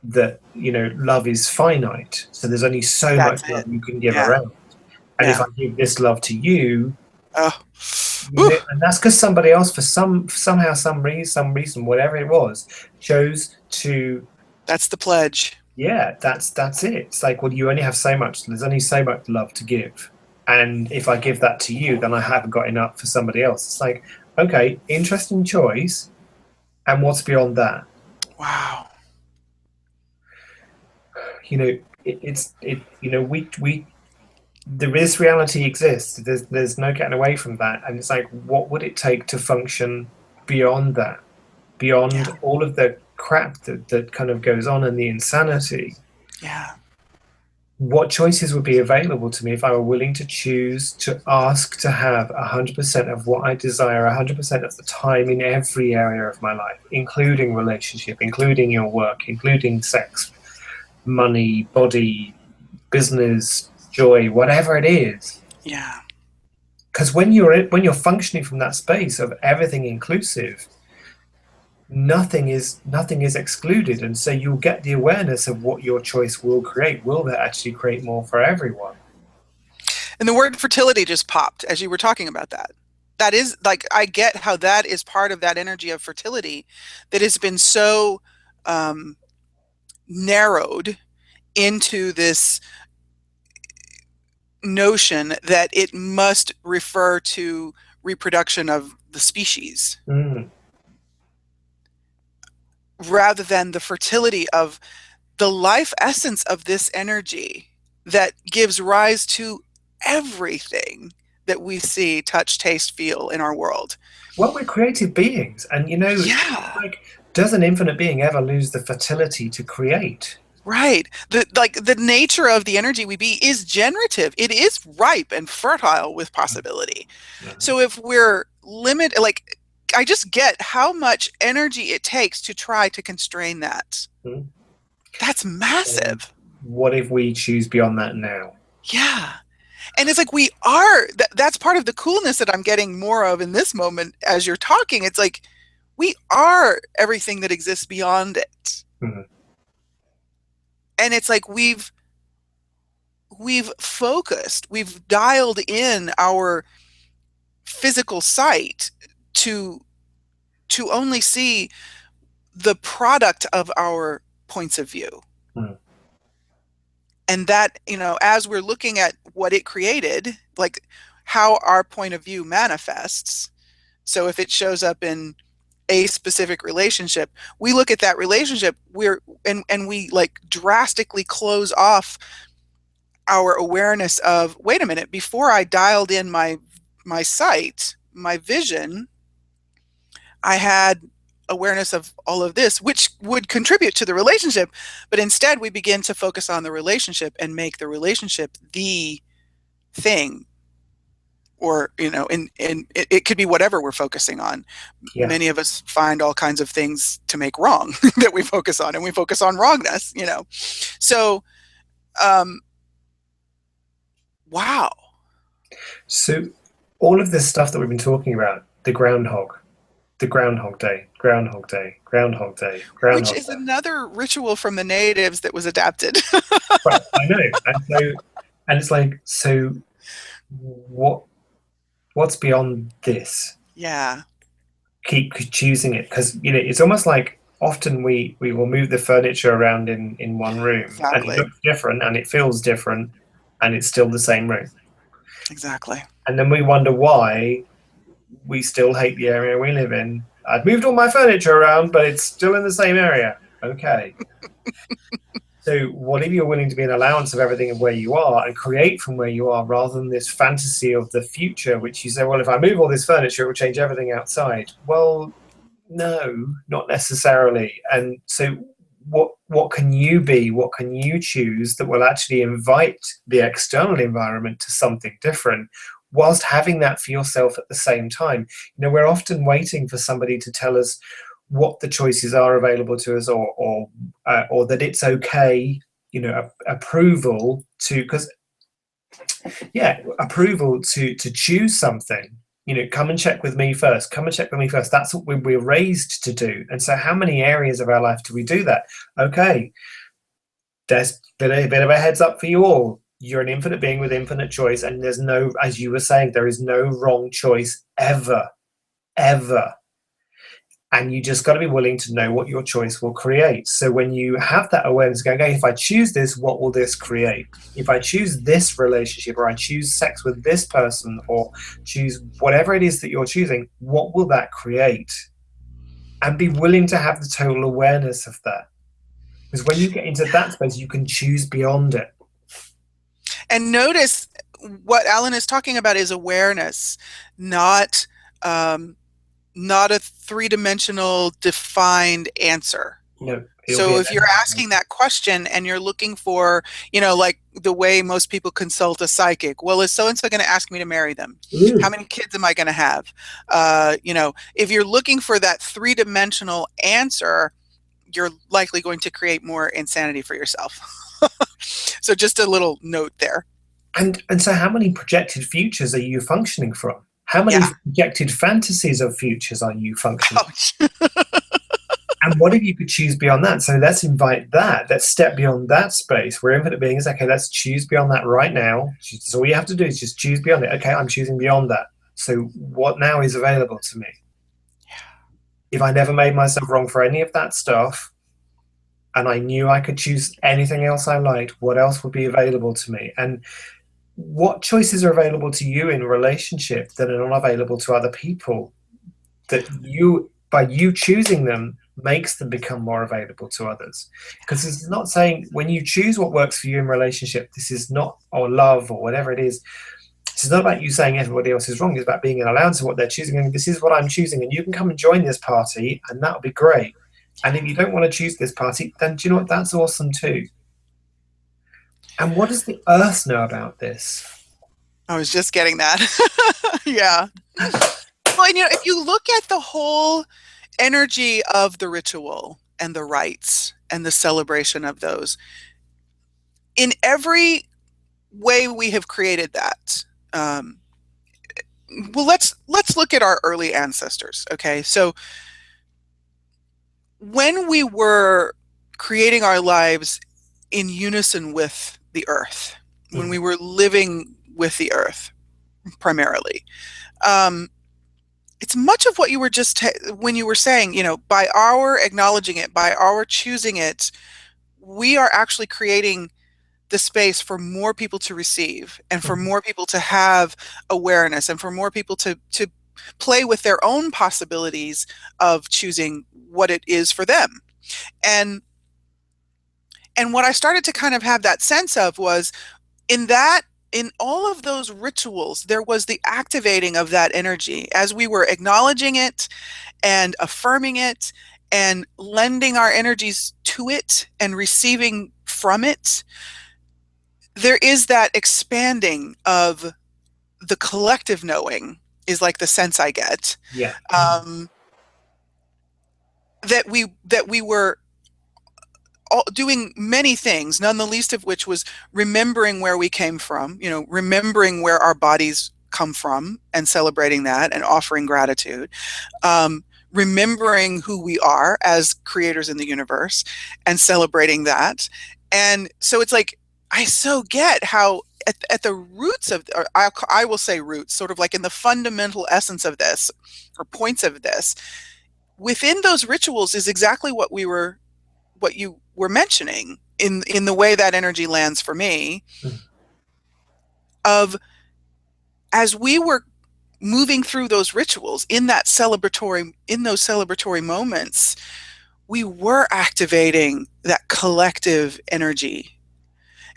A: that love is finite. So there's only so much
B: That's
A: love
B: it.
A: you can give
B: Yeah.
A: around, and if
B: Yeah.
A: I give this love to you,
B: Oh.
A: and that's because somebody else, for somehow, some reason, whatever it was, chose to.
B: That's the pledge.
A: Yeah, that's it. It's like, well, you only have so much. There's only so much love to give, and if I give that to you, then I haven't got enough for somebody else. It's like, okay, interesting choice, and what's beyond that?
B: Wow.
A: We this reality exists. There's no getting away from that, and it's like, what would it take to function beyond that,
B: Yeah.
A: beyond all of the crap that kind of goes on, and the insanity?
B: Yeah.
A: What choices would be available to me if I were willing to choose to ask to have 100% of what I desire, 100% of the time, in every area of my life, including relationship, including your work, including sex, money, body, business, joy, whatever it is?
B: Yeah.
A: Because when you're functioning from that space of everything inclusive, nothing is excluded, and so you'll get the awareness of what your choice will create. Will that actually create more for everyone?
B: And the word fertility just popped as you were talking about that. That is, like, I get how that is part of that energy of fertility that has been so narrowed into this notion that it must refer to reproduction of the species,
A: Mm.
B: rather than the fertility of the life essence of this energy that gives rise to everything that we see, touch, taste, feel in our world.
A: Well, we're creative beings, and
B: Yeah.
A: like, does an infinite being ever lose the fertility to create?
B: Right. The nature of the energy we be is generative. It is ripe and fertile with possibility.
A: Mhm.
B: So if we're limited, like, I just get how much energy it takes to try to constrain that.
A: Mhm.
B: That's
A: And
B: massive.
A: what if we choose beyond that now?
B: Yeah. And it's like we are that's part of the coolness that I'm getting more of in this moment as you're talking. It's like we are everything that exists beyond it.
A: Mhm.
B: And it's like we've focused, we've dialed in our physical sight to only see the product of our points of view.
A: Mhm.
B: And that, as we're looking at what it created, like how our point of view manifests. So if it shows up in a specific relationship, we look at that relationship, and we like drastically close off our awareness of, wait a minute, before I dialed in my sight, my vision, I had awareness of all of this, which would contribute to the relationship. But instead, we begin to focus on the relationship and make the relationship the thing. Or, and it could be whatever we're focusing on.
A: Yeah.
B: Many of us find all kinds of things to make wrong that we focus on, and we focus on wrongness. So, um, wow.
A: So all of this stuff that we've been talking about, the Groundhog Day, Groundhog Day, Groundhog Day,
B: Which
A: Groundhog
B: is
A: Day.
B: another ritual from the natives that was adapted.
A: Right, I know. And it's like, so what what's beyond this?
B: Yeah,
A: Keep choosing it, because it's almost like often we will move the furniture around in one room, and it
B: exactly.
A: looks different and it feels different, and it's still the same room.
B: Exactly.
A: And then we wonder why we still hate the area we live in. I've moved all my furniture around, but it's still in the same area. Okay. So what if you're willing to be an allowance of everything of where you are and create from where you are, rather than this fantasy of the future, which you say, well, if I move all this furniture, it will change everything outside. Well, no, not necessarily. And so what can you be? What can you choose that will actually invite the external environment to something different, whilst having that for yourself at the same time? We're often waiting for somebody to tell us what the choices are available to us, or that it's okay, approval to, because approval to choose something. Come and check with me first. Come and check with me first. That's what we're raised to do. And so how many areas of our life do we do that? Okay, there's a bit of a heads up for you all. You're an infinite being with infinite choice, and there's no, as you were saying, there is no wrong choice ever, ever. And you just got to be willing to know what your choice will create. So when you have that awareness going, okay, if I choose this, what will this create? If I choose this relationship, or I choose sex with this person, or choose whatever it is that you're choosing, what will that create? And be willing to have the total awareness of that. Because when you get into that space, you can choose beyond it.
B: And notice what Alun is talking about is awareness, not not a three-dimensional defined answer.
A: No,
B: So if you're asking that question and you're looking for, like the way most people consult a psychic, well, is so-and-so going to ask me to marry them?
A: Ooh.
B: How many kids am I going to have? If you're looking for that three-dimensional answer, you're likely going to create more insanity for yourself. So just a little note there.
A: And so how many projected futures are you functioning from? How many
B: Yeah.
A: projected fantasies of futures are you functioning?
B: Ouch.
A: And what if you could choose beyond that? So let's invite that. Let's step beyond that space. We're infinite beings. Okay, let's choose beyond that right now. So all you have to do is just choose beyond it. Okay, I'm choosing beyond that. So what now is available to me? If I never made myself wrong for any of that stuff, and I knew I could choose anything else I liked, what else would be available to me? And what choices are available to you in a relationship that are not available to other people? That you, by you choosing them, makes them become more available to others. Because it's not saying when you choose what works for you in relationship, this is not, or love, or whatever it is, it's not about you saying everybody else is wrong. It's about being allowed to what they're choosing. And this is what I'm choosing, and you can come and join this party, and that'll be great. And if you don't want to choose this party, then do you know what? That's awesome too. And what does the earth know about this?
B: I was just getting that. Yeah. Well, and if you look at the whole energy of the ritual and the rites and the celebration of those, in every way we have created that. Well, let's look at our early ancestors. Okay, so when we were creating our lives in unison with the earth, when we were living with the earth primarily, it's much of what you were just when you were saying, by our acknowledging it, by our choosing it, we are actually creating the space for more people to receive, and for more people to have awareness, and for more people to play with their own possibilities of choosing what it is for them. And what I started to kind of have that sense of was in all of those rituals, there was the activating of that energy as we were acknowledging it and affirming it and lending our energies to it and receiving from it. There is that expanding of the collective knowing, is like the sense I get.
A: Yeah.
B: That we were all doing many things, none the least of which was remembering where we came from, remembering where our bodies come from and celebrating that and offering gratitude, remembering who we are as creators in the universe and celebrating that. And so it's like, I so get how at the roots of, or I will say roots, sort of like in the fundamental essence of this, or points of this, within those rituals is exactly what you were mentioning in the way that energy lands for me, of as we were moving through those rituals in those celebratory moments, we were activating that collective energy.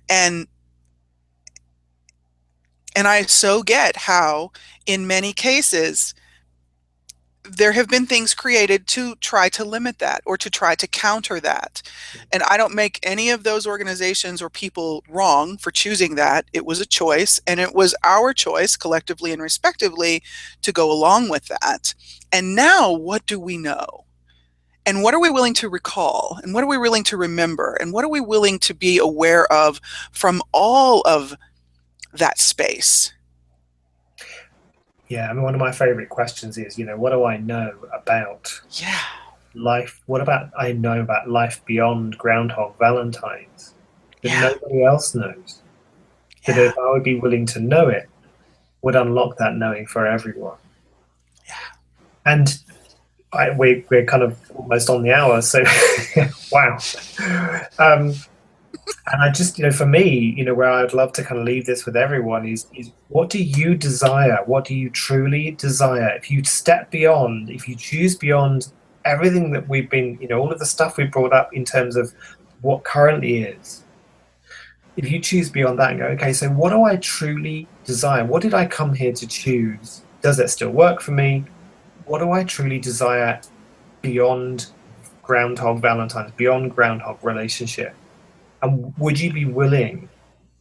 B: And I so get how in many cases there have been things created to try to limit that or to try to counter that. And I don't make any of those organizations or people wrong for choosing that. It was a choice, and it was our choice collectively and respectively to go along with that. And now what do we know? And what are we willing to recall? And what are we willing to remember? And what are we willing to be aware of from all of that space?
A: Yeah, I mean, one of my favorite questions is, what do I know about life? What about I know about life beyond Groundhog Valentines that nobody else knows? That if I would be willing to know it, would unlock that knowing for everyone. And we're kind of almost on the hour, so wow. And I just, for me, where I'd love to kind of leave this with everyone is what do you desire? What do you truly desire? If you step beyond, if you choose beyond everything that we've been, all of the stuff we brought up in terms of what currently is, if you choose beyond that and go, okay, so what do I truly desire? What did I come here to choose? Does it still work for me? What do I truly desire beyond Groundhog Valentines, beyond Groundhog relationship? And would you be willing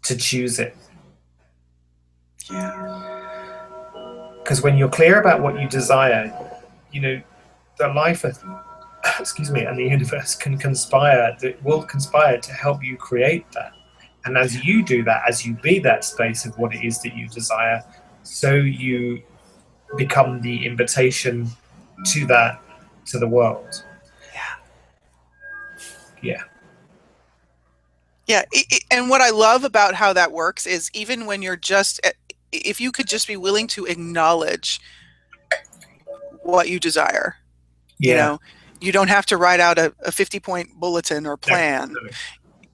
A: to choose it? Because when you're clear about what you desire, the life of, and the universe will conspire to help you create that. And as you do that, as you be that space of what it is that you desire, so you become the invitation to that, to the world.
B: Yeah. And what I love about how that works is even when you're if you could just be willing to acknowledge what you desire, you don't have to write out a 50-point bulletin or plan.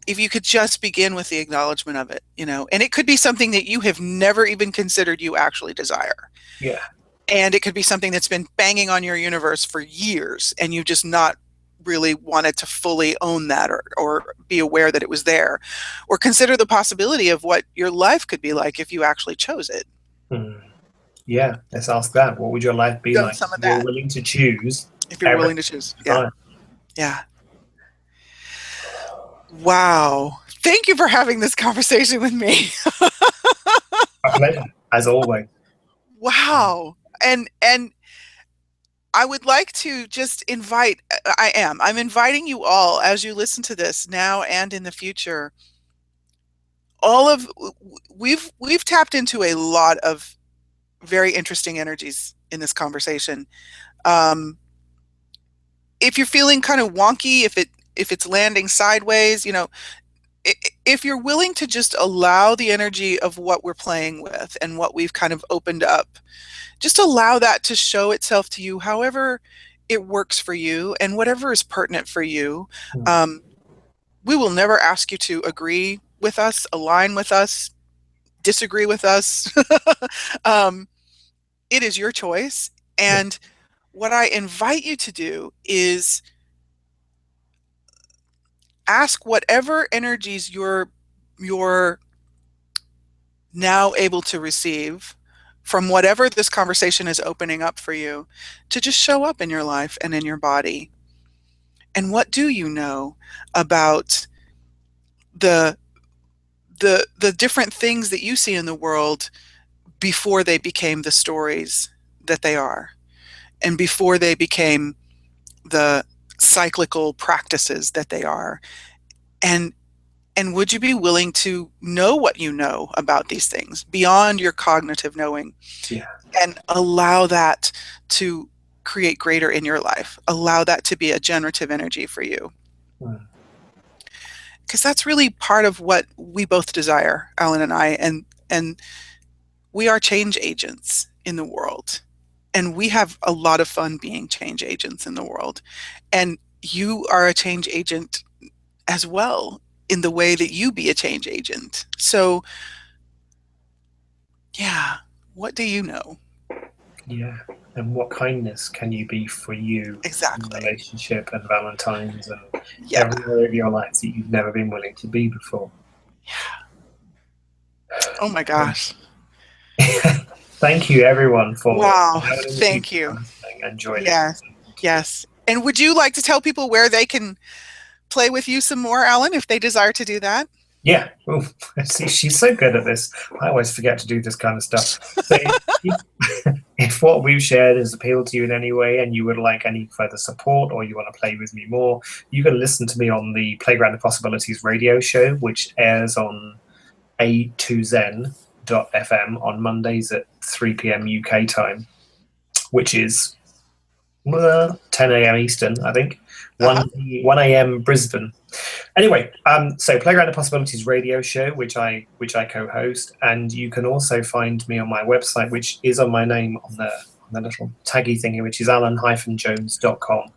B: If you could just begin with the acknowledgement of it, and it could be something that you have never even considered you actually desire.
A: Yeah.
B: And it could be something that's been banging on your universe for years and you've just not really wanted to fully own that, or be aware that it was there, or consider the possibility of what your life could be like if you actually chose it.
A: Yeah, let's ask that. What would your life be
B: Done
A: like
B: some
A: if
B: of
A: you were
B: that.
A: willing to choose
B: If you're willing
A: everything
B: to choose.
A: at the
B: Yeah.
A: time?
B: Yeah. Wow. Thank you for having this conversation with me.
A: A pleasure, as always.
B: Wow. And I would like to just invite, I'm inviting you all, as you listen to this now and in the future, all of we've tapped into a lot of very interesting energies in this conversation. Um, if you're feeling kind of wonky, if it's landing sideways, if you're willing to just allow the energy of what we're playing with and what we've kind of opened up, just allow that to show itself to you however it works for you and whatever is pertinent for you.
A: Mm.
B: Um, we will never ask you to agree with us, align with us, disagree with us. um, it is your choice.
A: Yeah.
B: And what I invite you to do is ask whatever energies you're now able to receive from whatever this conversation is opening up for you, to just show up in your life and in your body. And what do you know about the the different things that you see in the world before they became the stories that they are, and before they became the cyclical practices that they are? And would you be willing to know what you know about these things beyond your cognitive knowing,
A: Yeah.
B: and allow that to create greater in your life? Allow that to be a generative energy for you.
A: Mm.
B: Because that's really part of what we both desire, Alun and I, and we are change agents in the world. And we have a lot of fun being change agents in the world. And you are a change agent as well, in the way that you be a change agent. So, yeah, what do you know?
A: Yeah. And what kindness can you be for you in
B: Exactly.
A: relationship and Valentine's and
B: Yeah.
A: every area of your life that you've never been willing to be before?
B: Oh my gosh.
A: Thank you, everyone, for
B: Wow.
A: now and in the
B: Thank
A: future for
B: you.
A: listening. Enjoyed it.
B: Yes. Yes. And would you like to tell people where they can play with you some more, Alun, if they desire to do that?
A: Yeah. Ooh, see, she's so good at this. I always forget to do this kind of stuff. So if what we've shared has appealed to you in any way and you would like any further support or you want to play with me more, you can listen to me on the Playground of Possibilities radio show, which airs on a2zen.fm on Mondays at 3 p.m. UK time, which is 10 a.m. Eastern, I think,
B: Uh-huh.
A: 1 a.m. Brisbane. Anyway, so Playground of Possibilities radio show, which I co-host, and you can also find me on my website, which is on my name on the little taggy thingy, which is alan-jones.com.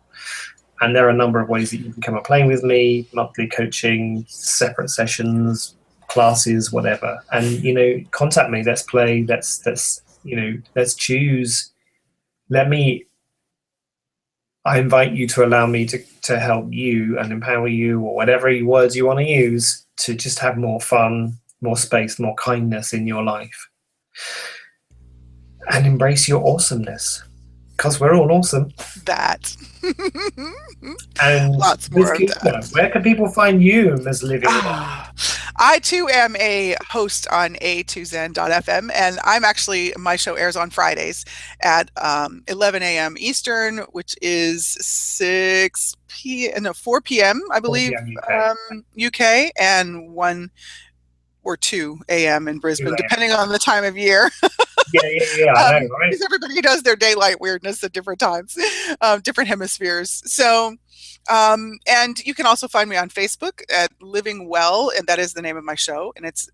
A: And there are a number of ways that you can come and play with me: monthly coaching, separate sessions, classes, whatever. And contact me. Let's play. Let's choose. I invite you to allow me to help you and empower you, or whatever words you want to use, to just have more fun, more space, more kindness in your life. And embrace your awesomeness, because we're all awesome.
B: That.
A: And
B: Lots
A: Ms.
B: more of
A: Keisha,
B: that.
A: where can people find you, Ms. Living Well?
B: I too am a host on a2zen.fm, and my show airs on Fridays at 11 a.m. Eastern, which is 4 p.m. I
A: 4
B: believe,
A: p.m. UK.
B: UK, and 1 or 2 a.m. in
A: 2
B: Brisbane,
A: a.m.
B: depending on the time of year.
A: Yeah, I know, right?
B: Because everybody does their daylight weirdness at different times, different hemispheres. So, and you can also find me on Facebook at Living Well, and that is the name of my show, and it's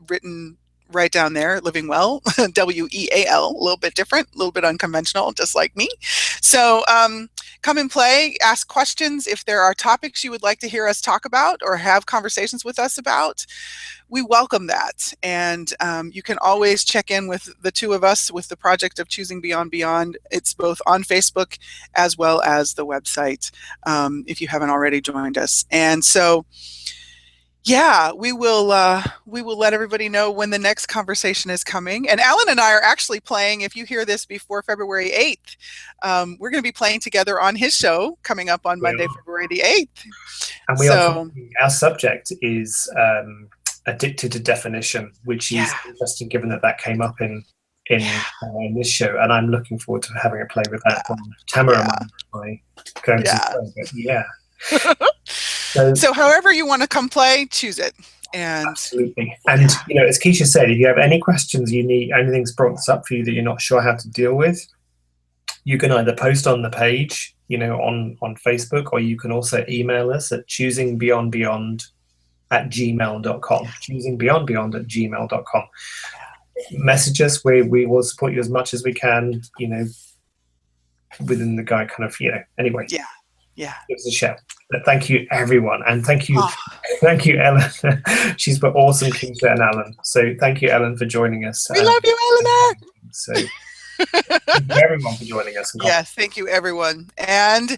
B: written right down there, Living Well, WEAL, a little bit different, a little bit unconventional, just like me. So come and play, ask questions. If there are topics you would like to hear us talk about or have conversations with us about, we welcome that. And you can always check in with the two of us with the project of Choosing Beyond Beyond. It's both on Facebook as well as the website, if you haven't already joined us. And so, yeah, we will let everybody know when the next conversation is coming. And Alun and I are actually playing, if you hear this before February 8th, we're going to be playing together on his show coming up on Monday, February the 8th.
A: And we are, our subject is addicted to definition, which is interesting given that came up in this show. And I'm looking forward to having a play with that one. Tamara and I going to play, yeah. So
B: however you want to come play, choose it. And
A: absolutely. And you know, as Keisha said, if you have any questions, you need anything's brought up for you that you're not sure how to deal with, you can either post on the page, you know, on Facebook, or you can also email us at choosingbeyondbeyond@gmail.com. choosingbeyondbeyond@gmail.com. Message us. We will support you as much as we can, you know, within the guide kind of, you know, anyway.
B: Yeah.
A: Give us a shout. But thank you, everyone. And thank you, Ellen. She's been awesome, Keisha and Alun. So thank you, Ellen, for joining us.
B: We love you, Ellen.
A: So thank you, everyone, for joining us.
B: Yes, thank you, everyone. And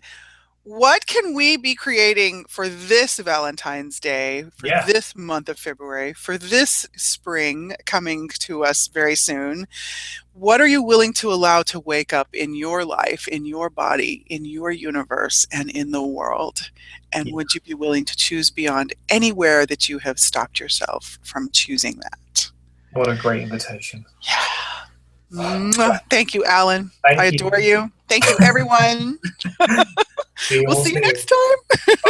B: what can we be creating for this Valentine's Day, for this month of February, for this spring coming to us very soon? What are you willing to allow to wake up in your life, in your body, in your universe, and in the world? And would you be willing to choose beyond anywhere that you have stopped yourself from choosing that?
A: What a great invitation.
B: Yeah. Thank you, Alun. I adore you. Thank you, everyone. We'll see you next time.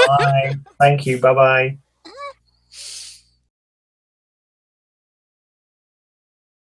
A: Bye. Thank you. Bye-bye.